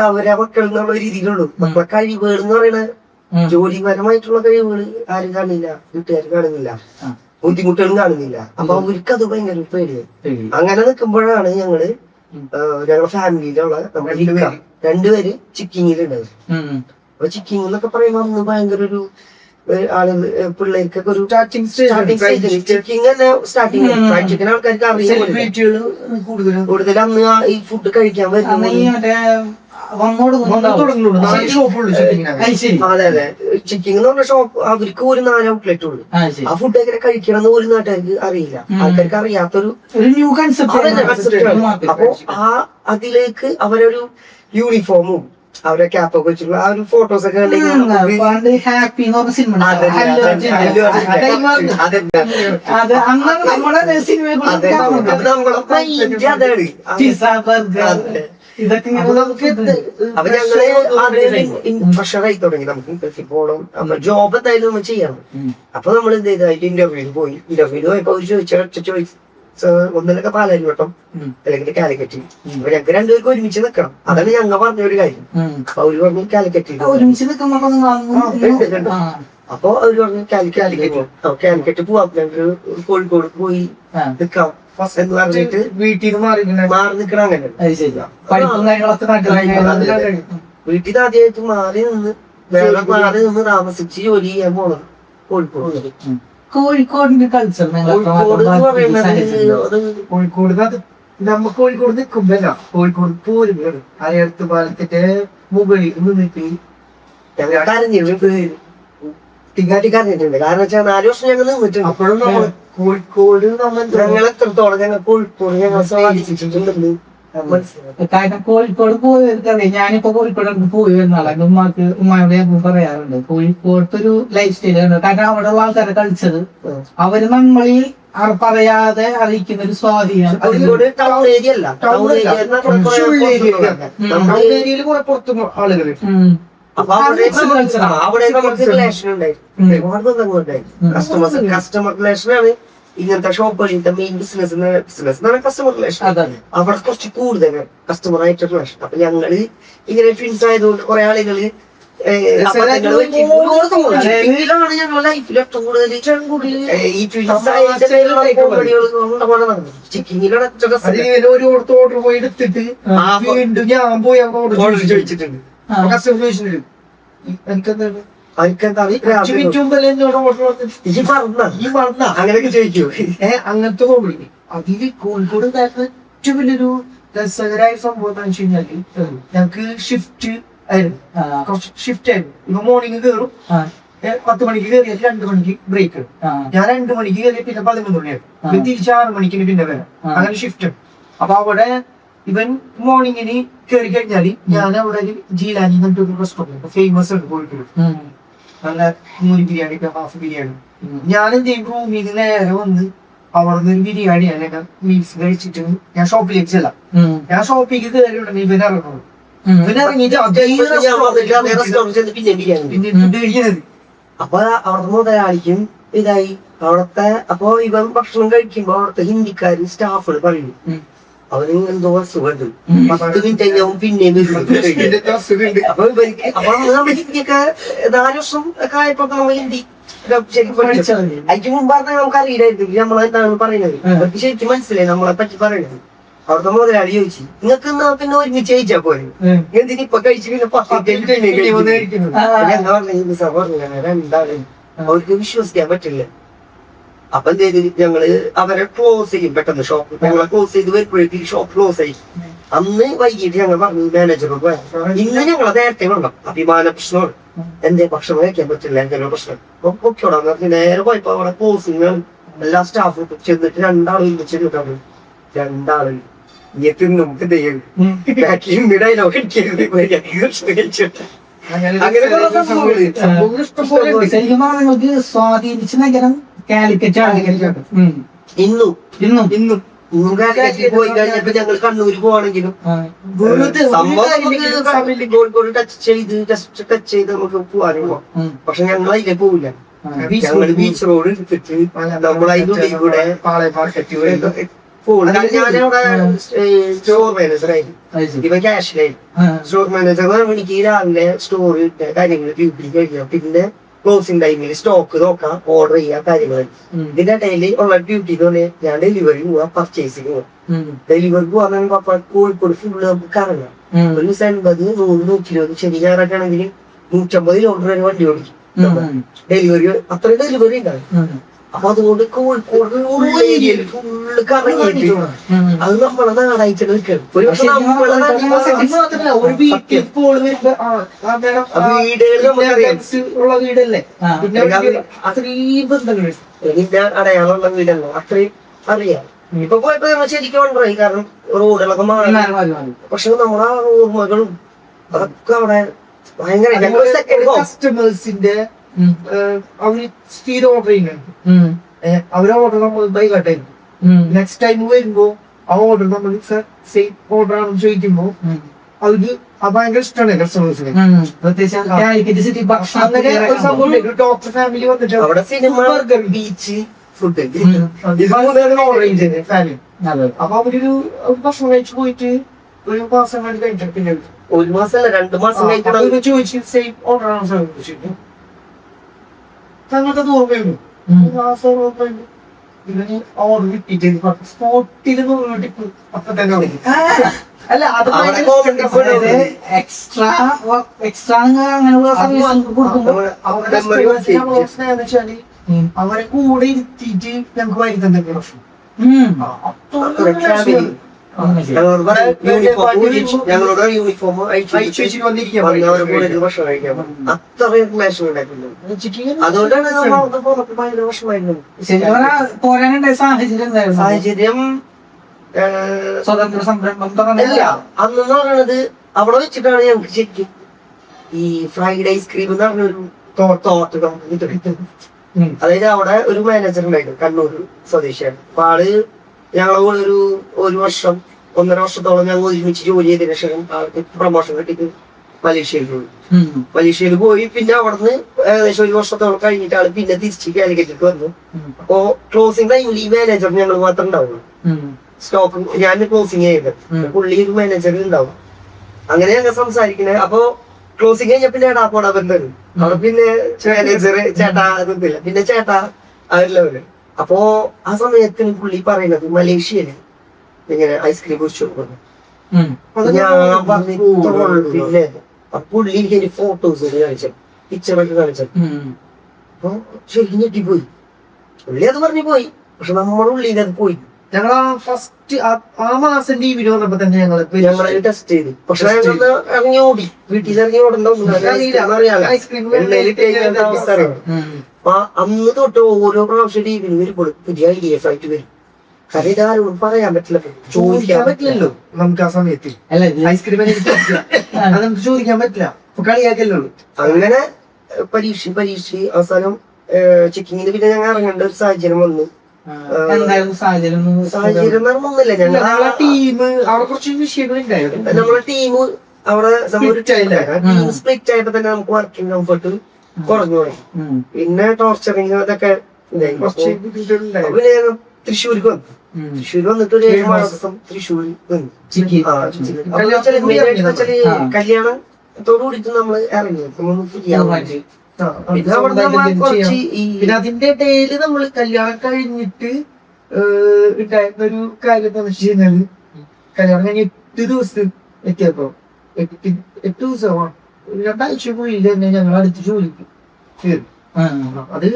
അവരെ മക്കൾ എന്നുള്ള രീതിയിലുള്ളൂ. മക്കളെ കഴിവുകൾ എന്ന് പറയുന്ന ജോലിപരമായിട്ടുള്ള കഴിവുകൾ ആരും കാണില്ല, വീട്ടുകാർ കാണുന്നില്ല, ബുദ്ധിമുട്ടുകളും കാണുന്നില്ല. അപ്പൊ അവർക്ക് അത് ഭയങ്കര പേടിയായി. അങ്ങനെ നിൽക്കുമ്പോഴാണ് ഞങ്ങളെ ഫാമിലിയിലുള്ള നമ്മുടെ രണ്ടുപേര് ചിക്കിങ്ങിലുണ്ടാവും. അപ്പൊ ചിക്കിങ് എന്നൊക്കെ പറയുമ്പോ അന്ന് ഭയങ്കര ഒരു ആളുകൾ പിള്ളേർക്കൊക്കെ ഒരു സ്റ്റാർട്ടിങ് ചിക്കിങ് തന്നെ സ്റ്റാർട്ടിങ്. ഫ്രൈഡ് ചിക്കൻ ആൾക്കാർക്ക് അറിയാൻ കൂടുതൽ അന്ന് ഈ ഫുഡ് കഴിക്കാൻ വരുന്നത്. അതെ അതെ, ചിക്കിങ് എന്ന് പറഞ്ഞ ഷോപ്പ് അവർക്ക് ഒരു 4 ഔട്ട്ലെറ്റ് ഉള്ളു. ആ ഫുഡ് എങ്ങനെ കഴിക്കണം എന്ന് ഒരു നാട്ടുകാർക്ക് അറിയില്ല, ആൾക്കാർക്ക് അറിയാത്തൊരു ന്യൂ കൺസെപ്റ്റ്. അപ്പൊ അതിലേക്ക് അവരൊരു യൂണിഫോമും അവരെ ക്യാപ്പൊക്കെ വെച്ചിട്ടുള്ള ആ ഒരു ഫോട്ടോസ് ഒക്കെ ഹാപ്പി എന്ന് പറഞ്ഞ സിനിമ ഇതൊക്കെ അപ്പൊ ഞങ്ങള് പ്രഷറായി തുടങ്ങി. നമുക്ക് ഗൾഫിൽ പോകണം, അപ്പൊ ജോബ് എന്തായാലും നമ്മൾ ചെയ്യണം. അപ്പൊ നമ്മൾ എന്ത് ചെയ്തു, അതിന്റെ ഇന്റർവ്യൂവിൽ പോയപ്പോ അവര് ചോദിച്ച ഒന്നിലൊക്കെ പാലാരിവട്ടം അല്ലെങ്കിൽ കാലിക്കറ്റ്. അപ്പൊ ഞങ്ങൾക്ക് രണ്ടുപേർക്ക് ഒരുമിച്ച് നിൽക്കണം, അതാണ് ഞങ്ങൾ പറഞ്ഞ ഒരു കാര്യം. അപ്പൊ അവര് പറഞ്ഞു കാലിക്കറ്റ് ഒരുമിച്ച് നിൽക്കുമ്പോ അപ്പൊ അവര് പറഞ്ഞു കാലിക്കറ്റ് പോവാം, ഞങ്ങൾക്ക് കോഴിക്കോട് പോയി നിൽക്കാം എന്ന് പറഞ്ഞിട്ട് വീട്ടിൽ നിന്ന് മാറി നിൽക്കണം. അങ്ങനെ വീട്ടിൽ നിന്ന് ആദ്യമായിട്ട് മാറി നിന്ന് താമസിച്ച് ജോലി ചെയ്യാൻ പോണം കോഴിക്കോട്. കോഴിക്കോടിന്റെ കൾച്ചർ കോഴിക്കോട് നമ്മ കോഴിക്കോട് നിൽക്കുമ്പല്ല, കോഴിക്കോട് പോരും അരയടുത്ത് പാലത്തിന്റെ മുകളിൽ നിന്നിട്ട് കരഞ്ഞിട്ടുണ്ട്. കാരണം വെച്ചാൽ 4 വർഷം ഞങ്ങൾ നിന്നിട്ടുണ്ട്. അപ്പോഴും നമ്മൾ കോഴിക്കോട് ഞങ്ങൾ എത്രത്തോളം ഞങ്ങൾ കോഴിക്കോട് ഞങ്ങൾ സ്വാധീനിച്ചിട്ടുണ്ടെന്ന് കാരണം കോഴിക്കോട് പോയവർക്കറിയാം. ഞാനിപ്പോ കോഴിക്കോട് പോയി വരുന്നാളെ ഉമ്മയുടെ പറയാറുണ്ട്, കോഴിക്കോടത്തെ ഒരു ലൈഫ് സ്റ്റൈൽ ആണ്. കാരണം അവിടെ ഉള്ള ആൾക്കാരെ കളിച്ചത് അവര് നമ്മളിൽ പറയാതെ അറിയിക്കുന്ന ഒരു സ്വാധീനം. ടൗൺ ഏരിയ അല്ല, ടൗൺ ഏരിയയിൽ കുറെ പുറത്തും ആളുകൾ. അപ്പൊ അവിടെ നമുക്ക് റിലേഷൻ ഉണ്ടായിരുന്നു, ഒരുപാട് ബന്ധങ്ങളുണ്ടായിരുന്നു. കസ്റ്റമർ റിലേഷനാണ് ഇങ്ങനത്തെ ഷോപ്പുകളിന്റെ മെയിൻ ബിസിനസ് കസ്റ്റമർ റിലേഷൻ. അവിടെ കുറച്ച് കൂടുതൽ കസ്റ്റമർ ആയിട്ട് റിലേഷൻ. അപ്പൊ ഞങ്ങള് ഇങ്ങനെ ട്വിൻസ് ആയതുകൊണ്ട് കുറെ ആളുകള് ഞങ്ങളുടെ ലൈഫിൽ ഏറ്റവും കൂടുതൽ ഈ ട്വിൻസ് ചിക്കിങ്ങിലാണ് ഓർഡർ പോയി എടുത്തിട്ട് വീണ്ടും ഞാൻ പോയി ഓർഡർ ചോദിച്ചിട്ടുണ്ട്. അങ്ങനെയൊക്കെ ചോദിക്കൂ. അങ്ങനത്തെ കോമഡി അതില് കോഴിക്കോട് ഏറ്റവും വലിയൊരു രസകരമായ സംഭവം എന്താണെന്ന് വെച്ച് കഴിഞ്ഞാല് ഞങ്ങക്ക് ഷിഫ്റ്റ് ആയിരുന്നു, കുറച്ച് ഷിഫ്റ്റ് ആയിരുന്നു. ഇപ്പൊ മോർണിംഗ് കയറും, 10 മണിക്ക് കയറിയാൽ 2 മണിക്ക് ബ്രേക്ക്. ഞാൻ 2 മണിക്ക് കയറിയ പിന്നെ 11 മണിയായിരുന്നു, തിരിച്ച് 6 മണിക്ക് പിന്നെ വരാം. അങ്ങനെ ഷിഫ്റ്റ്. അപ്പൊ അവിടെ ഇവൻ മോർണിംഗിന് കയറി കഴിഞ്ഞാല് ഞാൻ അവിടെ ഒരു ജീലാനി എന്നിട്ടൊരു റെസ്റ്റോറൻറ്റ് ഫേമസ് ഉണ്ട് കോഴിക്കോട്, നല്ല മൂരി ബിരിയാണി, ഹാഫ് ബിരിയാണി. ഞാൻ എന്ത് ചെയ്യും, റൂമിൽ നിന്ന് നേരെ വന്ന് അവിടെ നിന്ന് ഒരു ബിരിയാണിയാണ് ഞാൻ മീൽസ് കഴിച്ചിട്ട് ഞാൻ ഷോപ്പിലേക്ക് ചെല്ലാം. ഞാൻ ഷോപ്പിലേക്ക് കയറി ഉണ്ടെങ്കിൽ ഇവൻ ഇറങ്ങും. അപ്പൊ അവിടുത്തെ മുതലാളിക്കും ഇതായി അവിടത്തെ. അപ്പൊ ഇവൻ ഭക്ഷണം കഴിക്കുമ്പോ അവിടുത്തെ ഹിന്ദിക്കാരും സ്റ്റാഫുകൾ പറയും അവന് എന്തോ അസുഖമുണ്ട്, 10 മിനിറ്റ് കഴിഞ്ഞാവും പിന്നെയും അപ്പൊ ഇവർക്ക്. അപ്പൊ ഹിന്ദിയൊക്കെ 4 വർഷം ഒക്കെ ആയപ്പോ നമ്മൾ ഹിന്ദി ശരിക്കും പഠിച്ചു. അതിന് മുമ്പാർന്ന് നമുക്ക് അറിയില്ലായിരുന്നു നമ്മളെന്താണ് പറയുന്നത്. അവർക്ക് ശരിക്കും മനസ്സിലായി നമ്മളെ പറ്റി പറയുന്നത്. അവിടുത്തെ മുതലാളി ചോദിച്ചു, നിങ്ങൾക്ക് എന്നാ പിന്നെ ഒരുമിച്ച് കഴിച്ചാ പോരെ, എന്തിനിപ്പൊ കഴിച്ചു പിന്നെ രണ്ടാളും അവർക്ക് വിശ്വസിക്കാൻ പറ്റില്ല. അപ്പൊ എന്ത് ചെയ്ത് ഞങ്ങള് അവരെ ക്ലോസ് ചെയ്യും പെട്ടെന്ന്. ഷോപ്പ് ഞങ്ങളെ ക്ലോസ് ചെയ്ത് വരുമ്പോഴേക്കും ഷോപ്പ് ക്ലോസ് ആയി. അന്ന് വൈകിട്ട് ഞങ്ങൾ പറഞ്ഞു മാനേജറോട് പോയാൽ ഇന്ന് ഞങ്ങളെ നേരത്തെ വേണം, അഭിമാന പ്രശ്നമാണ്. എന്തേ ഭക്ഷണം കഴിക്കാൻ പറ്റില്ല എന്തെങ്കിലും പ്രശ്നം അപ്പൊ പൊക്കോടാന്ന് പറഞ്ഞ് നേരെ പോയപ്പോ അവിടെ പോസിങ് എല്ലാ സ്റ്റാഫും ചെന്നിട്ട് രണ്ടാളും ഒരുമിച്ചിട്ടാണ് രണ്ടാളും ഇനി തിന്നും ഡയലോഗ് കഴിച്ചിട്ട് അങ്ങനെ കുറെ സംഭവങ്ങള്. സംഭവങ്ങൾ ഇഷ്ടംപോലെ ഉണ്ട്. ശരിക്കും പറഞ്ഞാൽ നിങ്ങൾക്ക് സ്വാധീനിച്ച നഗരം കാലിക്കറ്റ് ആണ്. ഇന്നും ഇന്നും ഇന്നും ഇന്നും കാലിക്കറ്റിൽ പോയി കഴിഞ്ഞപ്പോ ഞങ്ങൾ കണ്ണൂര് പോവാണെങ്കിലും സംഭവം നമുക്ക് കോഴിക്കോട് ടച്ച് ചെയ്ത് ജസ്റ്റ് ടച്ച് ചെയ്ത് നമുക്ക് പോവാനും പോവാം. പക്ഷെ ഞങ്ങൾ അതിലെ പോവില്ല. ഞങ്ങള് ബീച്ച് റോഡ് എടുത്തിട്ട് നമ്മളതിന്റെ ഉള്ളിൽ കൂടെ പാളയം മാർക്കറ്റ് കൂടെ ഞാനവിടെ സ്റ്റോർ മാനേജറായിരുന്നു. ഇവ ക്യാഷിലായിരുന്നു. സ്റ്റോർ മാനേജർ എനിക്ക് രാവിലെ സ്റ്റോർ കാര്യങ്ങൾ ഡ്യൂട്ടി കഴിക്കാം. പിന്നെ ക്ലോസിംഗ് ടൈമിൽ സ്റ്റോക്ക് നോക്കാം, ഓർഡർ ചെയ്യാം, കാര്യങ്ങൾ. ഇതിന്റെ ഇടയിൽ ഉള്ള ഡ്യൂട്ടി എന്ന് പറഞ്ഞാൽ ഞാൻ ഡെലിവറി പോവാ, പർച്ചേസിങ് പോവാം. ഡെലിവറി പോവാന്ന് പറഞ്ഞാൽ കോഴിക്കോട് ഫുള്ള് നമുക്ക് കറങ്ങാം. ഒരു ദിവസം 80, 100, 120 ശരി ഞായറൊക്കെ ആണെങ്കിൽ 150 കിലോമീറ്റർ വരെ വണ്ടി ഓടിക്കും. ഡെലിവറി അത്രയും ഡെലിവറി ഉണ്ടാവും. അപ്പൊ അതുകൊണ്ട് കോഴിക്കോട് ഫുള്ള് കറങ്ങിയിട്ട് അത് നമ്മളെ നാടായിട്ട് നിൽക്കണം. ഒരു പക്ഷെ നമ്മളെ വീടുകളിൽ നമുക്കറിയാം ഉള്ള വീടല്ലേ, പിന്നെ അത്രയും ബന്ധങ്ങൾ പിന്നെ അടയാളമുള്ള വീടല്ല, അത്രയും അറിയാം. ഇപ്പൊ പോയപ്പോ നമ്മൾ ശരിക്കും ഉണ്ടായി, കാരണം റോഡുകളൊക്കെ മാറി. പക്ഷെ നമ്മുടെ ആ ഓർമ്മകളും അതൊക്കെ അവിടെ ഭയങ്കര കസ്റ്റമേഴ്സിന്റെ അവര് സ്ഥിരം ഓർഡർ ചെയ്യുന്നുണ്ട്. അവരെ ഓർഡർ നമ്മൾ ബൈകാട്ടായിരുന്നു. നെക്സ്റ്റ് ടൈം വരുമ്പോ ആ ഓർഡർ നമ്മൾ സെയിം ഓർഡർ ആണെന്ന് ചോദിക്കുമ്പോ അവർക്ക് ഭയങ്കര ഇഷ്ടമാണ് കസ്റ്റമേഴ്സിന്. ഡോക്ടർ ഫാമിലി വന്നിട്ട് അവിടെ സിനിമ, ബീച്ച്, ഫുഡ് ഓർഡർ ചെയ്തത് ഫാമിലി. അപ്പൊ അവരൊരു ഭക്ഷണം കഴിച്ചു പോയിട്ട് ഒരു മാസം കണ്ട് കഴിച്ചിട്ട് പിന്നെ ഒരു മാസമല്ല 2 മാസം കഴിക്കണം ചോദിച്ചു സെയിം ഓർഡർ ആണ് ചോദിച്ചിട്ട് തങ്ങൾക്ക് ഓർമ്മയുണ്ട്. ഇതിന് ഓർഡർ കിട്ടിയിട്ട് സ്പോട്ടിൽ അപ്പൊ തന്നെ അല്ല അത് എക്സ്ട്രാ അങ്ങനെയുള്ള സർവീസ് കൊടുക്കുമ്പോൾ വെച്ചാല് അവരെ കൂടെ ഇരുത്തിയിട്ട് ഞങ്ങൾക്ക് വരുന്നുണ്ട് പ്രശ്നം. ഞങ്ങളുടെ യൂണിഫോം ഭക്ഷണം കഴിക്കാൻ അത്രയും ക്ലാഷ് ഉണ്ടായിരുന്നു. അതുകൊണ്ടാണ് ഭയങ്കര പ്രശ്നമായിരുന്നു. സാഹചര്യം സ്വതന്ത്ര സംരംഭം അല്ല അന്നെന്ന് പറയണത് അവിടെ വെച്ചിട്ടാണ് ഞങ്ങൾക്ക് ശരിക്കും ഈ ഫ്രൈഡ് ഐസ്ക്രീം എന്ന് പറഞ്ഞൊരു തോട്ട് കമ്പനി. അതായത് അവിടെ ഒരു മാനേജർ ഉണ്ടായിരുന്നു, കണ്ണൂർ സ്വദേശിയാണ്. അപ്പൊ ആള് ഞങ്ങൾ ഒരു വർഷം 1.5 വർഷത്തോളം ഞങ്ങൾ ഒരുമിച്ച് ജോലി ചെയ്തതിനു ശേഷം ആൾക്ക് പ്രൊമോഷൻ കിട്ടിയിട്ട് മലേഷ്യയിൽ പോയി. മലേഷ്യയിൽ പോയി പിന്നെ അവിടുന്ന് ഏകദേശം 1 വർഷത്തോളം കഴിഞ്ഞിട്ട് ആള് പിന്നെ തിരിച്ച് കാലിക്കറ്റിലേക്ക് വന്നു. അപ്പോ ക്ലോസിംഗ് ടൈമിൽ ഈ മാനേജർ ഞങ്ങൾ മാത്രം ഉണ്ടാവുള്ളൂ. സ്റ്റോക്ക് ഞാൻ ക്ലോസിംഗ് ചെയ്തത്, പുള്ളി ഒരു മാനേജർ ഉണ്ടാവും. അങ്ങനെ ഞങ്ങൾ സംസാരിക്കുന്നത്. അപ്പൊ ക്ലോസിംഗ് കഴിഞ്ഞ പിന്നെ പോടാ ബന്ധം അവിടെ പിന്നെ മാനേജർ ചേട്ടാ അതൊന്നുമില്ല, പിന്നെ ചേട്ടാ അവരിലവര്. അപ്പോ ആ സമയത്തിന് പുള്ളി പറയുന്നത് മലേഷ്യയില് ഇങ്ങനെ ഐസ്ക്രീം കുറിച്ച് കൊടുക്കുന്നു. ഞാൻ പറഞ്ഞു പിന്നെ പുള്ളി എനിക്ക് എന്റെ ഫോട്ടോസ് കാണിച്ചു, പിക്ചറൊക്കെ കാണിച്ചു. അപ്പൊ ശരിക്കും ഞെട്ടിപ്പോയി. പുള്ളി അത് പറഞ്ഞു പോയി, പക്ഷെ നമ്മുടെ ഉള്ളിൽ അത് പോയി. ഞങ്ങൾ ഫസ്റ്റ് ആ മാസം ലീവിന് വന്നപ്പോ തന്നെ ഞങ്ങള് ടെസ്റ്റ് ചെയ്തു. പക്ഷെ ഇറങ്ങി ഓടി, വീട്ടിൽ ഇറങ്ങി ഓടണ്ടോ അപ്പൊ അന്ന് തൊട്ട് ഓരോ പ്രാവശ്യം ലീവിന് വരുമ്പോൾ പുതിയ ഐഡിയസ് ആയിട്ട് വരും. കാരണം ഇതാരോടും പറയാൻ പറ്റില്ല, ചോദിക്കാൻ പറ്റില്ലല്ലോ നമുക്ക് ആ സമയത്ത്. ഐസ്ക്രീം നമുക്ക് ചോദിക്കാൻ പറ്റില്ല, കളിയാക്കല്ലോ. അങ്ങനെ പരീക്ഷ അവസാനം ചെക്കിങ്ങിന് പിന്നെ ഞങ്ങൾ ഇറങ്ങേണ്ട ഒരു സാഹചര്യം വന്നു. സാഹചര്യം ഒന്നുമില്ല, ഞങ്ങളെ ടീം അവിടെ കുറച്ച് വിഷയങ്ങളുണ്ടായിരുന്നു. നമ്മളെ ടീം അവിടെ ടീം സ്പ്ലിറ്റ് ആയപ്പോ തന്നെ നമുക്ക് വർക്കിംഗ് കംഫർട്ട് കുറഞ്ഞു തുടങ്ങി. പിന്നെ ടോർച്ചറിങ് അതൊക്കെ പിന്നെ തൃശ്ശൂർക്ക് വന്നു. തൃശ്ശൂർ വന്നിട്ട് ഒരു 7 മാസം തൃശ്ശൂർ വന്നു. കല്യാണത്തോടു കൂടിയിട്ട് നമ്മള് ഇറങ്ങി പിന്നെ അതിന്റെ ഇടയില് നമ്മള് കല്യാണം കഴിഞ്ഞിട്ട് ഉണ്ടായിരുന്ന ഒരു കാര്യം എന്താ വെച്ച് കഴിഞ്ഞാല്, കല്യാണം കഴിഞ്ഞ് 8 ദിവസം എത്തിയപ്പോ 8 ദിവസമാണ് 2 ആഴ്ച പോയില്ല തന്നെ ഞങ്ങൾ അടുത്ത് ജോലിക്ക് കയറി. അത്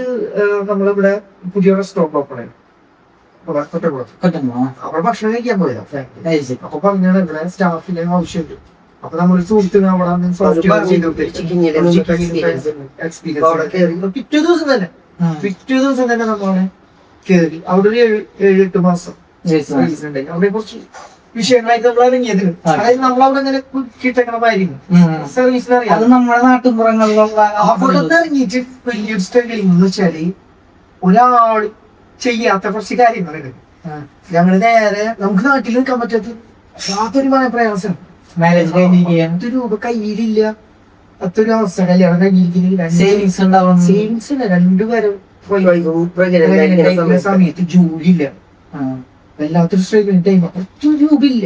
നമ്മളിവിടെ പുതിയ റെസ്റ്റോറന്റ് ഓപ്പൺ ആയി അവിടെ ഭക്ഷണം കഴിക്കാൻ പോയതാ. അപ്പൊ പറഞ്ഞാണ് ഇവിടെ സ്റ്റാഫിനെ ആവശ്യമുണ്ട്, അപ്പൊ നമ്മൾ സുഹൃത്തിന് അവിടെ സോഫ്റ്റ്വെയർ പിറ്റേ ദിവസം തന്നെ നമ്മളെ കേറി അവിടെ ഒരു 7-8 മാസം സർവീസ് ഉണ്ടായി. അവിടെ കുറച്ച് വിഷയങ്ങളായിട്ട് നമ്മൾ ഇറങ്ങിയത്. അതായത് നമ്മളവിടെ ഇങ്ങനെ കിട്ടണമായിരുന്നു സർവീസിന് അത് അറിയാം. നമ്മുടെ നാട്ടുപുറങ്ങളിലുള്ള അവിടെ ഇറങ്ങിയിട്ട് വലിയൊരു സ്ട്രഗിളിംഗ് എന്ന് വെച്ചാല് ഒരാൾ ചെയ്യാത്ത കുറച്ച് കാര്യങ്ങളുണ്ട്. ഞങ്ങള് നേരെ നമുക്ക് നാട്ടിൽ നിൽക്കാൻ പറ്റാത്ത യാതൊരു പ്രയാസം. മാരേജ് കഴിഞ്ഞിരിക്കുകയാണ്, 10 രൂപ കയ്യിലില്ല, അത്തൊരു അവസ്ഥ. കല്യാണം കഴിഞ്ഞിരിക്കുന്നത് സേവിങ്സ് ഉണ്ടാവും. സേവിങ്സ് ഇല്ല, രണ്ടുപേരും പ്രഗ്നന്റ് സമയത്ത് ജോലി ഇല്ല, വല്ലാത്തൊരു സ്ട്രഗിളിംഗ് ടൈം. 10 രൂപ ഇല്ല.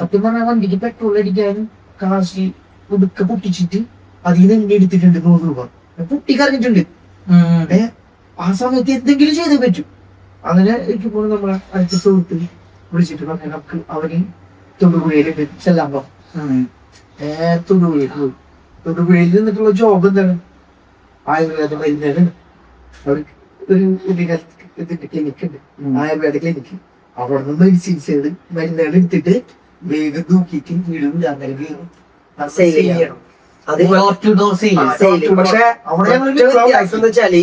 സത്യം പറഞ്ഞാൽ വണ്ടിക്ക് പെട്രോൾ അടിക്കാനും കാശി ഉടുക്ക പൊട്ടിച്ചിട്ട് അതിൽ നിന്ന് എണ്ണി എടുത്തിട്ടുണ്ട് 100 രൂപ പൊട്ടിക്കറിഞ്ഞിട്ടുണ്ട്. ആ സമയത്ത് എന്തെങ്കിലും ചെയ്തേ പറ്റൂ. അങ്ങനെ ഇരിക്കുമ്പോൾ നമ്മളെ അടുത്ത സുഹൃത്ത് വിളിച്ചിട്ട് പറഞ്ഞു നമുക്ക് അവന് തൊടുപുഴയിലേക്ക് ചെല്ലാൻ പോകും. തൊടുപുഴയിൽ പോയി. തൊടുപുഴയിൽ നിന്നിട്ടുള്ള ജോബ് എന്താണ്? ആയുർവേദ മരുന്നാണ്. അവർക്ക് ഒരു ഇതിന്റെ ക്ലിനിക്ക് ഉണ്ട്, ആയുർവേദ ക്ലിനിക്ക്. അവിടെ നിന്ന് മെഡിസിൻസ് ചെയ്ത് മരുന്നുകൾ എടുത്തിട്ട് വേഗം നോക്കിയിട്ട് വീടും അങ്ങനെ ചെയ്യണം. പക്ഷെ വ്യത്യാസം എന്ന് വെച്ചാല്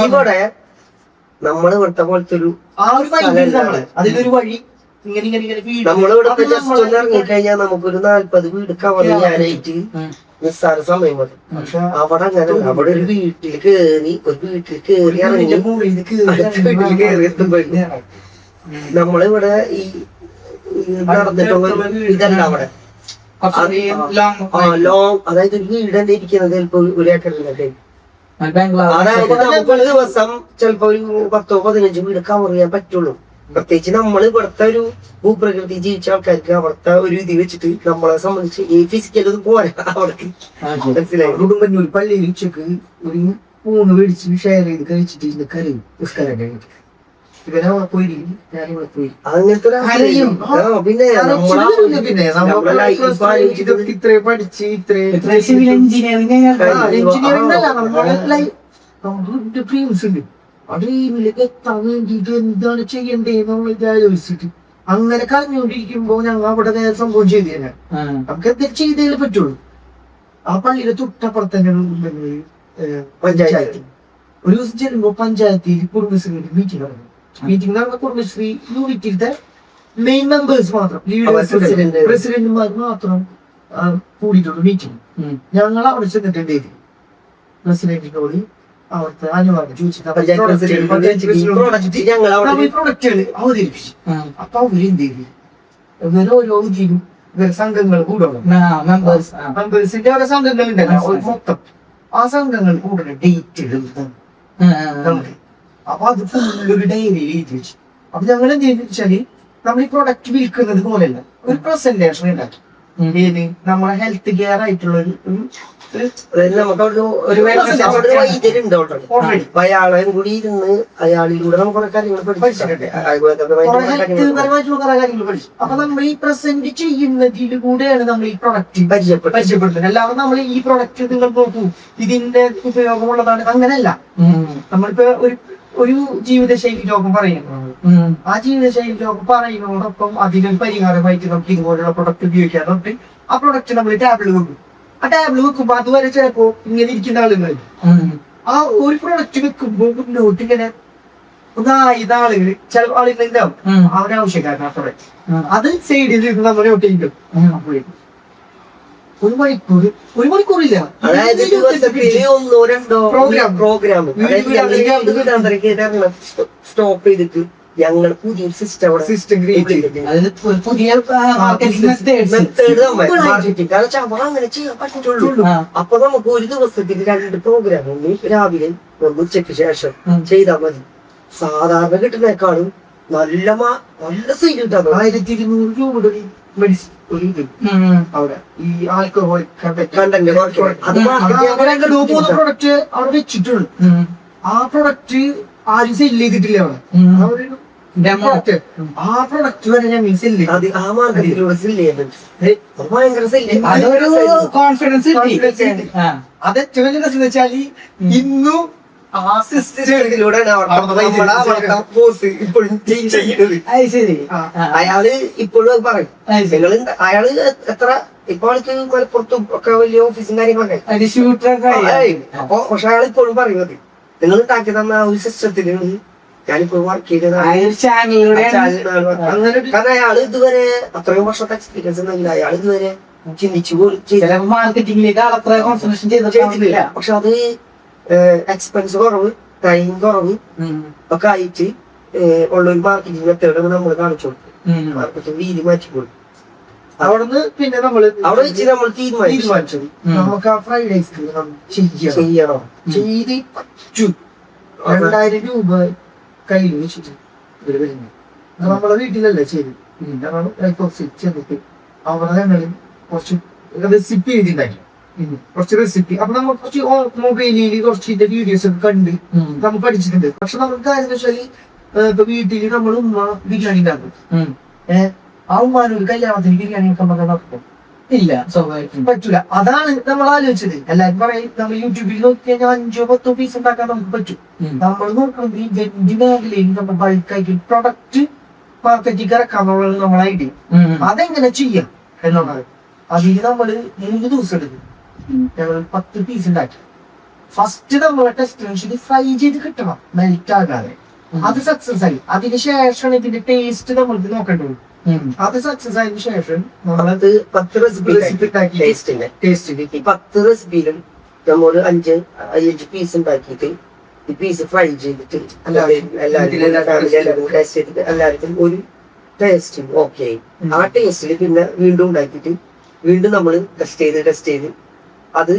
ഇവിടെ നമ്മള് ഇവിടുത്തെ പോലത്തെ ഒരു അതിലൊരു വഴി ഇങ്ങനെ ഇങ്ങനെ ഇങ്ങനെ വീട് നമ്മളിവിടെ ജസ്റ്റ് ഒന്ന് ഇറങ്ങിക്കഴിഞ്ഞാൽ നമുക്കൊരു 40 വീട് കവർ ചെയ്യാനായിട്ട് നിസ്സാര സമയം മതി. പക്ഷെ അവിടെ അങ്ങനെ അവിടെ ഒരു വീട്ടിൽ കേറി ഇറങ്ങി വീട്ടിൽ കേറി എത്തുമ്പോഴേ നമ്മളിവിടെ ഈ നടന്നിട്ടുള്ള ഇതല്ല അവിടെ ലോങ്, അതായത് ഒരു വീട് തന്നെ ഇരിക്കുന്നത് ചിലപ്പോ 1 ഏക്കറിലൊക്കെ. അതായത് നമുക്ക് ഒരു ദിവസം ചിലപ്പോ ഒരു 10-15 വീട് കവർ ചെയ്യാൻ പറ്റുള്ളൂ. പ്രത്യേകിച്ച് നമ്മൾ ഇവിടുത്തെ ഒരു ഭൂപ്രകൃതി ജീവിച്ച ആൾക്കാർക്ക് അവിടുത്തെ ഒരു ഇത് വെച്ചിട്ട് നമ്മളെ സംബന്ധിച്ച് ഈ ഫിസിക്കൽ ഒന്നും പോരാ അവർക്ക്. മനസ്സിലായി? കുടുംബന്നൂർ പള്ളിയിൽ ഉച്ചക്ക് ഒരു 3 മേടിച്ച് ഷെയർ ചെയ്ത് കഴിച്ചിട്ട് കരയും നിസ്കാരം കഴിഞ്ഞിട്ട്. ഇവരെ അവിടെ പോയിരിക്കും, ഞാനിവിടെ പോയി. അങ്ങനത്തെ പിന്നെ ഇത്രേ പഠിച്ച് സിവിൽ എഞ്ചിനീയറിംഗ് നമ്മുടെ ഡ്രീംസ് ഉണ്ട്. ആ ഡ്രീമിലേക്ക് എത്താൻ വേണ്ടിയിട്ട് എന്താണ് ചെയ്യണ്ടേന്നുള്ളത് ആലോചിച്ചിട്ട് അങ്ങനെ കരഞ്ഞുകൊണ്ടിരിക്കുമ്പോ ഞങ്ങൾ അവിടെ നേരെ സംഭവം ചെയ്തു തന്നെ നമുക്ക് എന്തെങ്കിലും ചെയ്തേ പറ്റുള്ളൂ. ആ പള്ളിയുടെ തൊട്ടപ്പുറത്ത് തന്നെ പഞ്ചായത്ത്. ഒരു ദിവസം ചെല്ലുമ്പോ പഞ്ചായത്തിൽ കുടുംബശ്രീയുടെ മീറ്റിംഗ് നടന്നു. മീറ്റിംഗ് നടന്ന കുടുംബശ്രീ യൂണിറ്റിലത്തെ മെയിൻ മെമ്പേഴ്സ് മാത്രം, ലീഡേഴ്സ്, പ്രസിഡന്റുമാർ മാത്രം കൂടിയിട്ടുള്ള മീറ്റിംഗ്. ഞങ്ങൾ അവിടെ ചെന്നിട്ടുണ്ട്. പ്രസിഡന്റിനോട് അവിടുത്തെ അനുവാദം ചോദിച്ചിട്ട് പ്രൊഡക്റ്റുകൾ അവതരിപ്പിച്ചു. അപ്പൊ അവര് എന്ത് ചെയ്തു? ഇവര് ഓരോ ഇതിലും ഇവര് സംഘങ്ങൾ കൂടണം. മെമ്പേഴ്സിന്റെ ഓരോ സംഘങ്ങൾ ഉണ്ടല്ലോ മൊത്തം. ആ സംഘങ്ങൾ കൂടണം ഡേറ്റുകൾ നമുക്ക്. അപ്പൊ അത് ഫുള്ളൊരു ഡയറിയിൽ എഴുതി വെച്ചു. അപ്പൊ ഞങ്ങൾ എന്ത് ചെയ്തു വെച്ചാല് നമ്മൾ ഈ പ്രൊഡക്റ്റ് വിൽക്കുന്നത് പോലെയല്ല, ഒരു പ്രസന്റേഷൻ ഉണ്ടാക്കി. നമ്മളെ ഹെൽത്ത് കെയർ ആയിട്ടുള്ള അയാളെ കൂടി ഇരുന്ന് അയാളിലൂടെ നമുക്ക് കാര്യങ്ങൾ പഠിച്ചിട്ടുണ്ട്. അപ്പൊ നമ്മൾ ഈ പ്രസന്റ് ചെയ്യുന്നതിലൂടെയാണ് നമ്മൾ ഈ പ്രൊഡക്റ്റ് പരിചയപ്പെടുത്തുന്നത്. അല്ലാതെ നമ്മൾ ഈ പ്രൊഡക്റ്റ് നിങ്ങൾ നോക്കൂ ഇതിന്റെ ഉപയോഗമുള്ളതാണ് അങ്ങനെയല്ല. നമ്മളിപ്പോ ഒരു ജീവിതശൈലി രോഗം പറയുന്നു. ആ ജീവിതശൈലി രോഗം പറയുന്നതോടൊപ്പം അതിനൊരു പരിഹാരമായിട്ട് നമുക്ക് ഇതുപോലുള്ള പ്രൊഡക്റ്റ് ഉപയോഗിക്കാൻ തൊട്ട് ആ പ്രൊഡക്റ്റ് നമ്മൾ ടാബ്ലറ്റ് വെക്കും. ആ ടാബ്ലറ്റ് വെക്കുമ്പോ അതുവരെ ചിലപ്പോ ഇങ്ങനെ ഇരിക്കുന്ന ആളുകൾ ആ ഒരു പ്രൊഡക്റ്റ് വെക്കുമ്പോ മുന്നോട്ട് ഇങ്ങനെ ഒന്നായത് ആളുകൾ ചില ആളുകൾ ഉണ്ടാവും അവരാവശ്യക്കാരൻ ആ പ്രൊഡക്റ്റ് അത് സൈഡിൽ നമ്മൾ നോട്ടിരിക്കും. ഒരു മണിക്കൂറില്ല, അതായത് ഒന്നോ രണ്ടോ പ്രോഗ്രാം സ്റ്റോപ്പ് ചെയ്തിട്ട് ഞങ്ങൾ പുതിയൊരു സിസ്റ്റം ക്രിയേറ്റ് ചെയ്തിട്ടുണ്ട്. പുതിയ അങ്ങനെ ചെയ്യാൻ പറ്റുള്ളൂ. അപ്പൊ നമുക്ക് ഒരു ദിവസത്തിൽ 2 പ്രോഗ്രാം രാവിലെ ഉച്ചയ്ക്ക് ശേഷം ചെയ്താൽ മതി. സാധാരണ കിട്ടുന്നേക്കാളും നല്ല സെയിൽ കിട്ടാൻ 1200 രൂപയുടെ മെഡിസിൻ ഒരു ഇത് അവിടെ ഈ ആൽക്കഹോൾ കണ്ടന്റ് പ്രൊഡക്റ്റ് അവിടെ വെച്ചിട്ടുള്ളൂ. ആ പ്രൊഡക്റ്റ് ആരും സെല്ല് ചെയ്തിട്ടില്ല അവിടെ. ആ പ്രൊഡക്റ്റ് വരെ ഞങ്ങൾ സെല്ല് ആ മാർക്കറ്റിലൂടെ സെല്ല് ചെയ്യുന്നുണ്ട്. ഭയങ്കര കോൺഫിഡൻസ്. അത് ഏറ്റവും വലിയ രസം വെച്ചാല് ഇന്നും ആ സിസ്റ്റം സിസ്റ്റത്തിലൂടെയാണ് ബോസ് ഇപ്പോഴും ചെയ്യുന്നത്. അത് ശരി. അയാള് ഇപ്പോഴും അത് പറയും. നിങ്ങൾ അയാള് എത്ര ഇപ്പൊ ആൾക്ക് മലപ്പുറത്തും ഒക്കെ വലിയ ഓഫീസും കാര്യങ്ങളൊക്കെ ഷൂട്ടൊക്കെ അപ്പൊ പക്ഷെ അയാൾ ഇപ്പോഴും പറയുന്നത് നിങ്ങൾ ഉണ്ടാക്കി തന്ന ആ ഒരു സിസ്റ്റത്തിലാണ് ഞാനിപ്പോൾ വർക്ക് ചെയ്തത്. ചാനലിലൂടെ കാരണം അയാള് ഇതുവരെ അത്രയും വർഷത്തെ എക്സ്പീരിയൻസ് ഉണ്ടെങ്കിൽ അയാൾ ഇതുവരെ ചിന്തിച്ചു പോലും മാർക്കറ്റിംഗിലേക്ക് അത്ര കോൺസെൻട്രേഷൻ ചെയ്തിട്ടില്ല. പക്ഷെ അത് എക്സ്പെൻസ് കുറവ്, ടൈം കുറവ് ഒക്കെ ആയിട്ട് ഉള്ളൊരു മാർക്കറ്റിംഗ് മെത്തേഡ് നമ്മൾ കാണിച്ചു കൊടുക്കും. മാർക്കറ്റിംഗ് രീതി മാറ്റിക്കൊടുക്കും. അവിടുന്ന് പിന്നെ നമ്മള് അവിടെ വെച്ച് നമ്മൾ തീരുമാനിച്ചു നമുക്ക് ആ ഫ്രൈഡ് ഐസ്ക്രീം ചെയ്യണം. ചെയ്ത് പറ്റൂ 2000 രൂപ കയ്യിൽ വെച്ചിട്ട് ഇവര് വരുന്നത്. നമ്മളെ വീട്ടിലല്ലേ ചെയ്ത്. ഞങ്ങൾ കുറച്ച് ചെന്നിട്ട് അവിടെ ഞങ്ങൾ കുറച്ച് റെസിപ്പി എഴുതിണ്ടാക്കി. കുറച്ച് റെസിപ്പി അപ്പൊ നമ്മൾ കുറച്ച് മൊബൈലിൽ കുറച്ച് വീഡിയോസ് ഒക്കെ കണ്ട് നമ്മൾ പഠിച്ചിട്ടുണ്ട്. പക്ഷെ നമുക്ക് കാര്യം എന്ന് വെച്ചാല് ഇപ്പൊ വീട്ടില് നമ്മൾ ഉമ്മ ബിരിയാണി ഉണ്ടാക്കും. ആ ഉമ്മാനൊരു കല്യാണത്തിന് ബിരിയാണി ഒക്കെ നടക്കും ഇല്ല, സ്വാഭാവികം പറ്റൂല. അതാണ് നമ്മൾ ആലോചിച്ചത്. എല്ലാരും പറയും നമ്മൾ യൂട്യൂബിൽ നോക്കി കഴിഞ്ഞാൽ 5-10 പീസ് ഉണ്ടാക്കാൻ നമുക്ക് പറ്റും. നമ്മൾ നോക്കുന്നത് ഈ വെജ് മേഖലയിൽ നമ്മൾ ബൾക്കായിട്ട് പ്രൊഡക്റ്റ് മാർക്കറ്റിൽ ഇറക്കാന്നുള്ളത് നമ്മളെ ഐഡിയ. അതെങ്ങനെ ചെയ്യാം എന്നുള്ളത് അതിന് നമ്മള് 3 ദിവസം എടുക്കും. ഞങ്ങൾ 10 പീസ് ഉണ്ടാക്കി. ഫസ്റ്റ് നമ്മളെ ടെസ്റ്റ് ഫ്രൈ ചെയ്ത് കിട്ടണം, മെൽറ്റ് ആകാതെ. അത് സക്സസ് ആയി. അതിനുശേഷം ഇതിന്റെ ടേസ്റ്റ് നമ്മൾക്ക് നോക്കേണ്ടത്. അത് സക്സസ് ആയതിനു ശേഷം നമ്മളത് 10 റെസിപ്പി ടേസ്റ്റിന്റെ 10 റെസിപ്പിയിലും നമ്മൾ 5 പീസ് ഉണ്ടാക്കിയിട്ട് ഈ പീസ് ഫ്രൈ ചെയ്തിട്ട് എല്ലാവർക്കും ഒരു ടേസ്റ്റ് ഓക്കെ. ആ ടേസ്റ്റിൽ പിന്നെ വീണ്ടും ഉണ്ടാക്കിയിട്ട് വീണ്ടും നമ്മൾ ടെസ്റ്റ് ചെയ്ത് അത്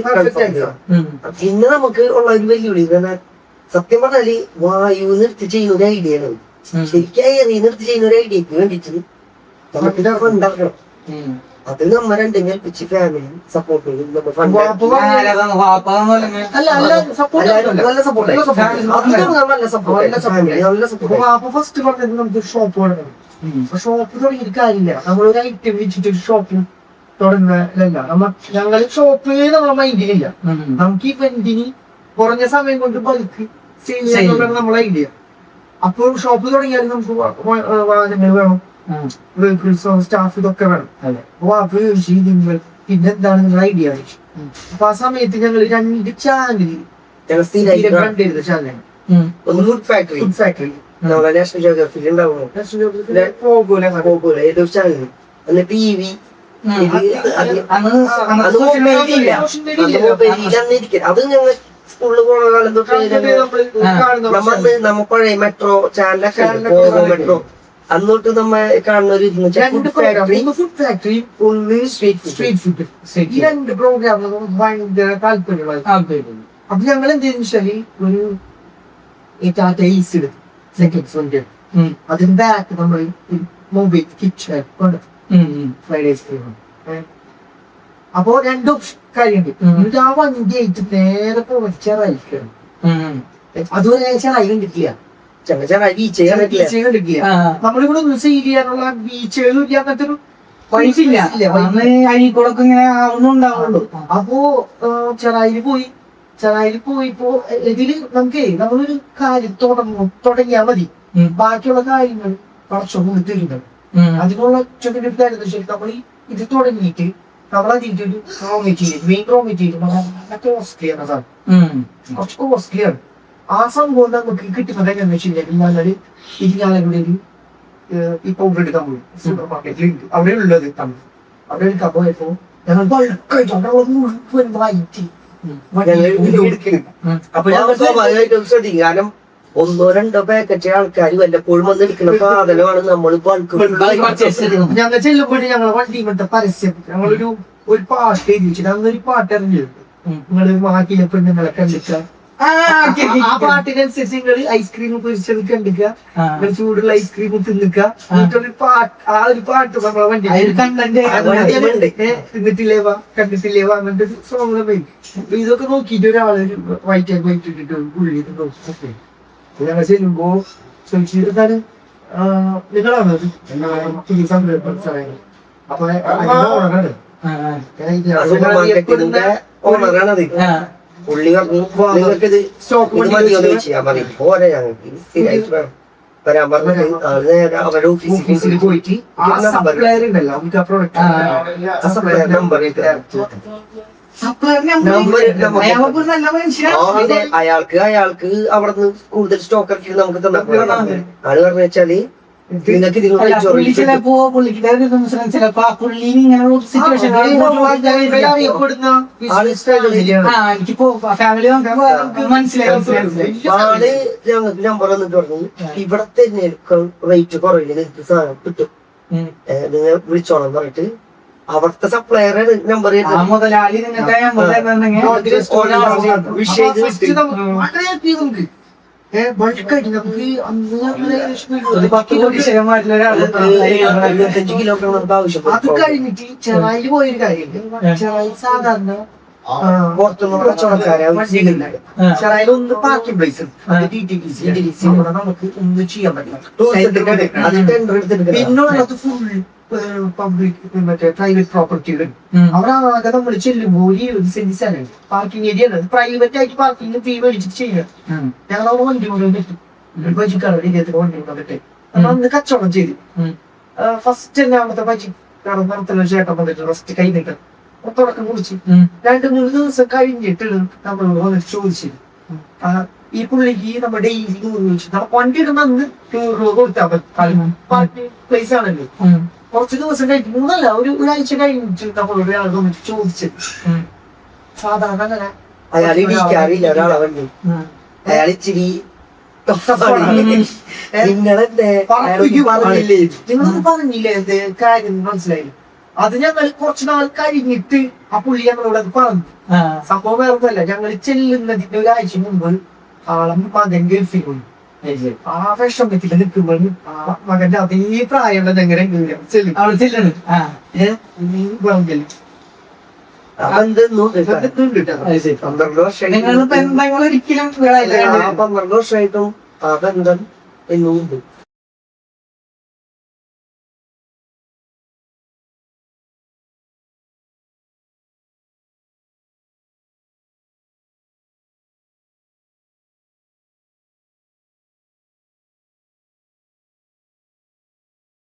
പിന്നെ നമുക്ക് ഉള്ള ഒരു വെല്ലുവിളി സത്യം പറഞ്ഞാല് വായു നിർത്തി ചെയ്യുന്ന ഒരു ഐഡിയ ആണ്. ശരിക്കും എയറി നിർത്തി ചെയ്യുന്ന ഒരു ഐഡിയക്ക് വേണ്ടിട്ട് നമുക്ക് ഉണ്ടാക്കണം. അത് നമ്മ രണ്ടും കൽപ്പിച്ച് ഫാമിലി സപ്പോർട്ട് ചെയ്യും. ഫസ്റ്റ് പറഞ്ഞത് നമുക്ക് ഷോപ്പ് തുടങ്ങണം. ഷോപ്പ് തുടങ്ങിയിട്ട് കാര്യമില്ല. നമ്മളൊരു ഐറ്റം വെച്ചിട്ട് ഷോപ്പ് തുടങ്ങുന്നില്ല. ഞങ്ങൾ ഷോപ്പ് നമ്മളെ മൈൻഡിലില്ല. നമുക്ക് ഈ ഇവന്റിന് കുറഞ്ഞ സമയം കൊണ്ട് ബൾക്ക് ചെയ്യാന്നുള്ളതാണ് നമ്മളെ ഐഡിയ. അപ്പോൾ ഷോപ്പ് തുടങ്ങിയാൽ നമുക്ക് വാഹനങ്ങൾ വേണം, സ്റ്റാഫ് ഇതൊക്കെ വേണം. നിങ്ങൾ പിന്നെ എന്താണ് നിങ്ങളുടെ ഐഡിയ? അപ്പൊ ആ സമയത്ത് ഞങ്ങൾ 2 ചാനൽ ഒന്ന് ഫുഡ് ഫാക്ടറി നാഷണൽ ജോഗ്രഫിയിൽ ഉണ്ടാവുന്നു, ഏതൊരു ചാനൽ, പിന്നെ TV. അത് ഞങ്ങൾ സ്കൂളിൽ പോകുന്ന കാലം തൊട്ട് നമ്മ പഴയ മെട്രോ ചാനലൊക്കെ മെട്രോ അന്നോട്ട് നമ്മ കാണുന്ന ഒരു ഫുഡ് ഫാക്ടറി സ്ട്രീറ്റ് ഫുഡ് ഈ 2 പ്രോഗ്രാം ഭയങ്കര താല്പര്യമുള്ള. അപ്പൊ ഞങ്ങൾ എന്ത് ചെയ്യുന്ന വെച്ചാല് ഒരു ടാറ്റ ഈസ് എടുത്ത് സെക്കൻഡ്സ് വണ്ടി അതിന്റെ ബാക്ക് നമ്മൾ മൊബൈൽ കിച്ചൺ ഫ്രൈഡ് ഐസ്ക്രീം. അപ്പോ 2 കാര്യമുണ്ട്. എന്നിട്ട് ആ വണ്ടി ആയിട്ട് നേരെ ചെറായിക്കണം. അതുവരെ ചെറായി കണ്ടിട്ടില്ല. നമ്മളിവിടെ സെയിൽ ചെയ്യാനുള്ള ബീച്ചുകളും ഇല്ല, അങ്ങനത്തെ ഒരു അഴീക്കോടൊക്കെ ഇങ്ങനെ ആവുന്നുണ്ടാവുള്ളൂ. അപ്പോ ചെറായിൽ പോയിപ്പോ ഇതില് നമുക്ക് നമ്മളൊരു കാര്യം തുടങ്ങിയാൽ മതി. ബാക്കിയുള്ള കാര്യങ്ങൾ കുറച്ചൊന്നും തരുന്നത് അതിനുള്ള കാര്യം ശരി. നമ്മൾ ഇത് തുടങ്ങിയിട്ട് നമ്മളതിന്റെ ഒരു മെയിൻ റോ മെറ്റീരിയൽ കോസ്റ്റ്ലിയാണ് സാർ, കുറച്ച് കോസ്റ്റ്ലിയാണ്. ആ സംഭവം നമുക്ക് കിട്ടുന്നത് എങ്ങനെയാണെന്ന് വെച്ച് കഴിഞ്ഞാൽ ഇരിഞ്ഞാലവിടെ ഒരു ഈ പൗഡർ എടുക്കാൻ പോയി സൂപ്പർ മാർക്കറ്റിലുണ്ട്. അവിടെ ഉള്ളത് അവിടെ എടുക്കാൻ പോയപ്പോ ഞങ്ങൾ മുഴുവൻ വായിച്ച് അപ്പൊ ഞാൻ സ്വാഭാവികമായിട്ടും ശ്രദ്ധിക്കും. കാരണം 1-2 പാക്കറ്റ് ആൾക്കാർ വല്ലപ്പോഴും വന്ന് എടുക്കുന്ന സാധനമാണ് നമ്മൾ ഞങ്ങൾ ചെല്ലുമ്പോഴേ ഞങ്ങളെ വണ്ടി മറ്റേ പരസ്യം ഞങ്ങളൊരു പാട്ട് എഴുതിച്ചിട്ട് അന്നൊരു പാട്ട് ഇറങ്ങിയിരുന്നു. നിങ്ങള് മാറ്റിയ പെണ്ണുങ്ങളെ കണ്ടിട്ട് ആ പാട്ടിനനുസരിച്ച് നിങ്ങൾ ഐസ്ക്രീം പൊരിച്ചത് കണ്ടിക്കുക, ചൂടുള്ള ഐസ്ക്രീം തിന്നിക്കുക. ആ ഒരു പാട്ട് നമ്മളെ വണ്ടി തിന്നിട്ടില്ലേവാ കണ്ടിട്ടില്ലേവാ അങ്ങനത്തെ ഒരു സോങ് പോയി. ഇതൊക്കെ നോക്കിയിട്ട് ഒരാള് വൈറ്റ് ആൻഡ് വൈറ്റ് ഇട്ടിട്ട് ഉള്ളി നോക്കി ഞങ്ങൾ ചെല്ലുമ്പോ ചോദിച്ചിരുന്നാല് നിങ്ങളാണത് അപ്പൊ ഓണറാണ്. പുള്ളി പറഞ്ഞു നിങ്ങൾക്ക് ഇത് മതിയോ എന്ന് ചോദിച്ചു. ഞാൻ പറഞ്ഞു പോരെ ഞങ്ങൾക്ക് ഇത് സ്ഥിരമായിട്ട് വേണം വരാൻ പറഞ്ഞിട്ട് അത് നേരെ അവരുടെ ഓഫീസിൽ ഓഫീസിൽ പോയിട്ട് ആ നമ്പർ സപ്ലയർ ഉണ്ടല്ലോ നമുക്ക് ആ പ്രോഡക്റ്റ് സപ്ലയർ നമ്പർ നല്ല മനുഷ്യനാണ്. അയാൾക്ക് അവിടുന്ന് കൂടുതൽ സ്റ്റോക്ക് ഇറക്കി നമുക്ക് തന്നപ്പോഴാണ് ആള് പറഞ്ഞു വെച്ചാല് നിങ്ങൾക്ക് ഇതിന് അല്ല, പുള്ളി ചിലപ്പോ പുള്ളിക്കാരുടെ ചിലപ്പോ ആ പുള്ളി ഇങ്ങനെയുള്ള സിറ്റുവേഷൻ എനിക്കിപ്പോ ഫാമിലി മനസ്സിലായി ആള് ഞങ്ങൾക്ക് നമ്പർ വന്നിട്ട് പറഞ്ഞു ഇവിടെ തന്നെ റേറ്റ് കുറവില്ല നിങ്ങൾക്ക് സാധനം കിട്ടും നിങ്ങൾ വിളിച്ചോണം പറഞ്ഞിട്ട് അവിടുത്തെ സപ്ലയറുടെ നമ്പർ ആ മുതലാളി നിങ്ങൾക്ക് വിഷയം ബൾക്കായിട്ട് നമുക്ക് അന്ന് ബാക്കി ഒരാള് 25 കിലോ നമുക്ക് ആവശ്യം അത് കഴിഞ്ഞിട്ട് ചെറായി പോയൊരു കാര്യമില്ല. ചെറായി സാധാരണ പുറത്തുനിന്നുള്ള കച്ചവടക്കാരെ ചെറായിൽ ഒന്ന് പാർക്കിംഗ് പ്ലേസ് നമുക്ക് ഒന്നും ചെയ്യാൻ പറ്റില്ല. അത് ടെൻഡർ എടുത്തിട്ട് പിന്നുള്ളത് ഫുൾ പബ്ലിക് മറ്റേ പ്രൈവറ്റ് പ്രോപ്പർട്ടികൾ. അവിടെ ആകെ നമ്മൾ ചെല്ലുമ്പോൾ ഈ ഒരു സെന്റ് സ്ഥലം പാർക്കിംഗ് ഏരിയ ആണ്. പ്രൈവറ്റ് ആയിട്ട് പാർക്കിംഗ് ഫീ മേടിച്ചിട്ട് ചെയ്യുക. ഞങ്ങൾ അവിടെ വണ്ടി കൊണ്ടുവന്നിട്ട് ബജിക്കാണ് ഇന്ത്യത്തിൽ വണ്ടി കൊണ്ടുവന്നിട്ട് നമ്മൾ അന്ന് കച്ചവടം ചെയ്തു. ഫസ്റ്റ് തന്നെ അവിടുത്തെ ബജി നടത്തുന്ന ചേട്ടൻ വന്നിട്ട് ഫസ്റ്റ് കൈ നീട്ടം തുടക്കം കുറിച്ച് 2-3 ദിവസം കഴിഞ്ഞിട്ട് നമ്മൾ വന്നിട്ട് ചോദിച്ചു ഈ പുള്ളിക്ക് നമ്മൾ ഡെയിലി 100 ചോദിച്ചു. നമ്മൾ വണ്ടി ഇടുന്ന അന്ന് 100 രൂപ കൊടുത്താൽ മതി. പാർക്കിംഗ് പ്ലേസ് ആണല്ലോ. കുറച്ച് ദിവസം കഴിഞ്ഞ് ഒരാഴ്ച കഴിഞ്ഞിട്ട് നമ്മളോട് ഒരാൾ വന്നിട്ട് ചോദിച്ചത് സാധാരണ അങ്ങനെ അയാൾ ഇടിക്കാറില്ല ഒരാളെ വണ്ടി അയാൾ ഇച്ചിരി നിങ്ങളെന്തേ പറഞ്ഞില്ലേ നിങ്ങളത് പറഞ്ഞില്ലേ എന്ത് കാര്യം മനസ്സിലായില്ല. അത് ഞങ്ങൾ കുറച്ചു നാൾ കഴിഞ്ഞിട്ട് ആ പുള്ളി ഞങ്ങളോട് അത് പറഞ്ഞു. സംഭവം വേറെ ഒന്നുമല്ല, ഞങ്ങൾ ചെല്ലുന്നതിന്റെ ഒരാഴ്ച മുമ്പ് ആളെ മകൻ ഗൾഫിൽ പോയി. ആ വിഷമത്തിൽ നിൽക്കുമ്പോൾ ആ മകന്റെ അതേ പ്രായമുള്ള എങ്ങനെ ചെല്ലണ് അതെന്തെന്നു 12 വർഷമായിട്ട് നിങ്ങളിപ്പോ എന്താ ഒരിക്കലും 12 വർഷമായിട്ടും ആ ബന്ധം എന്നും ഉണ്ട്.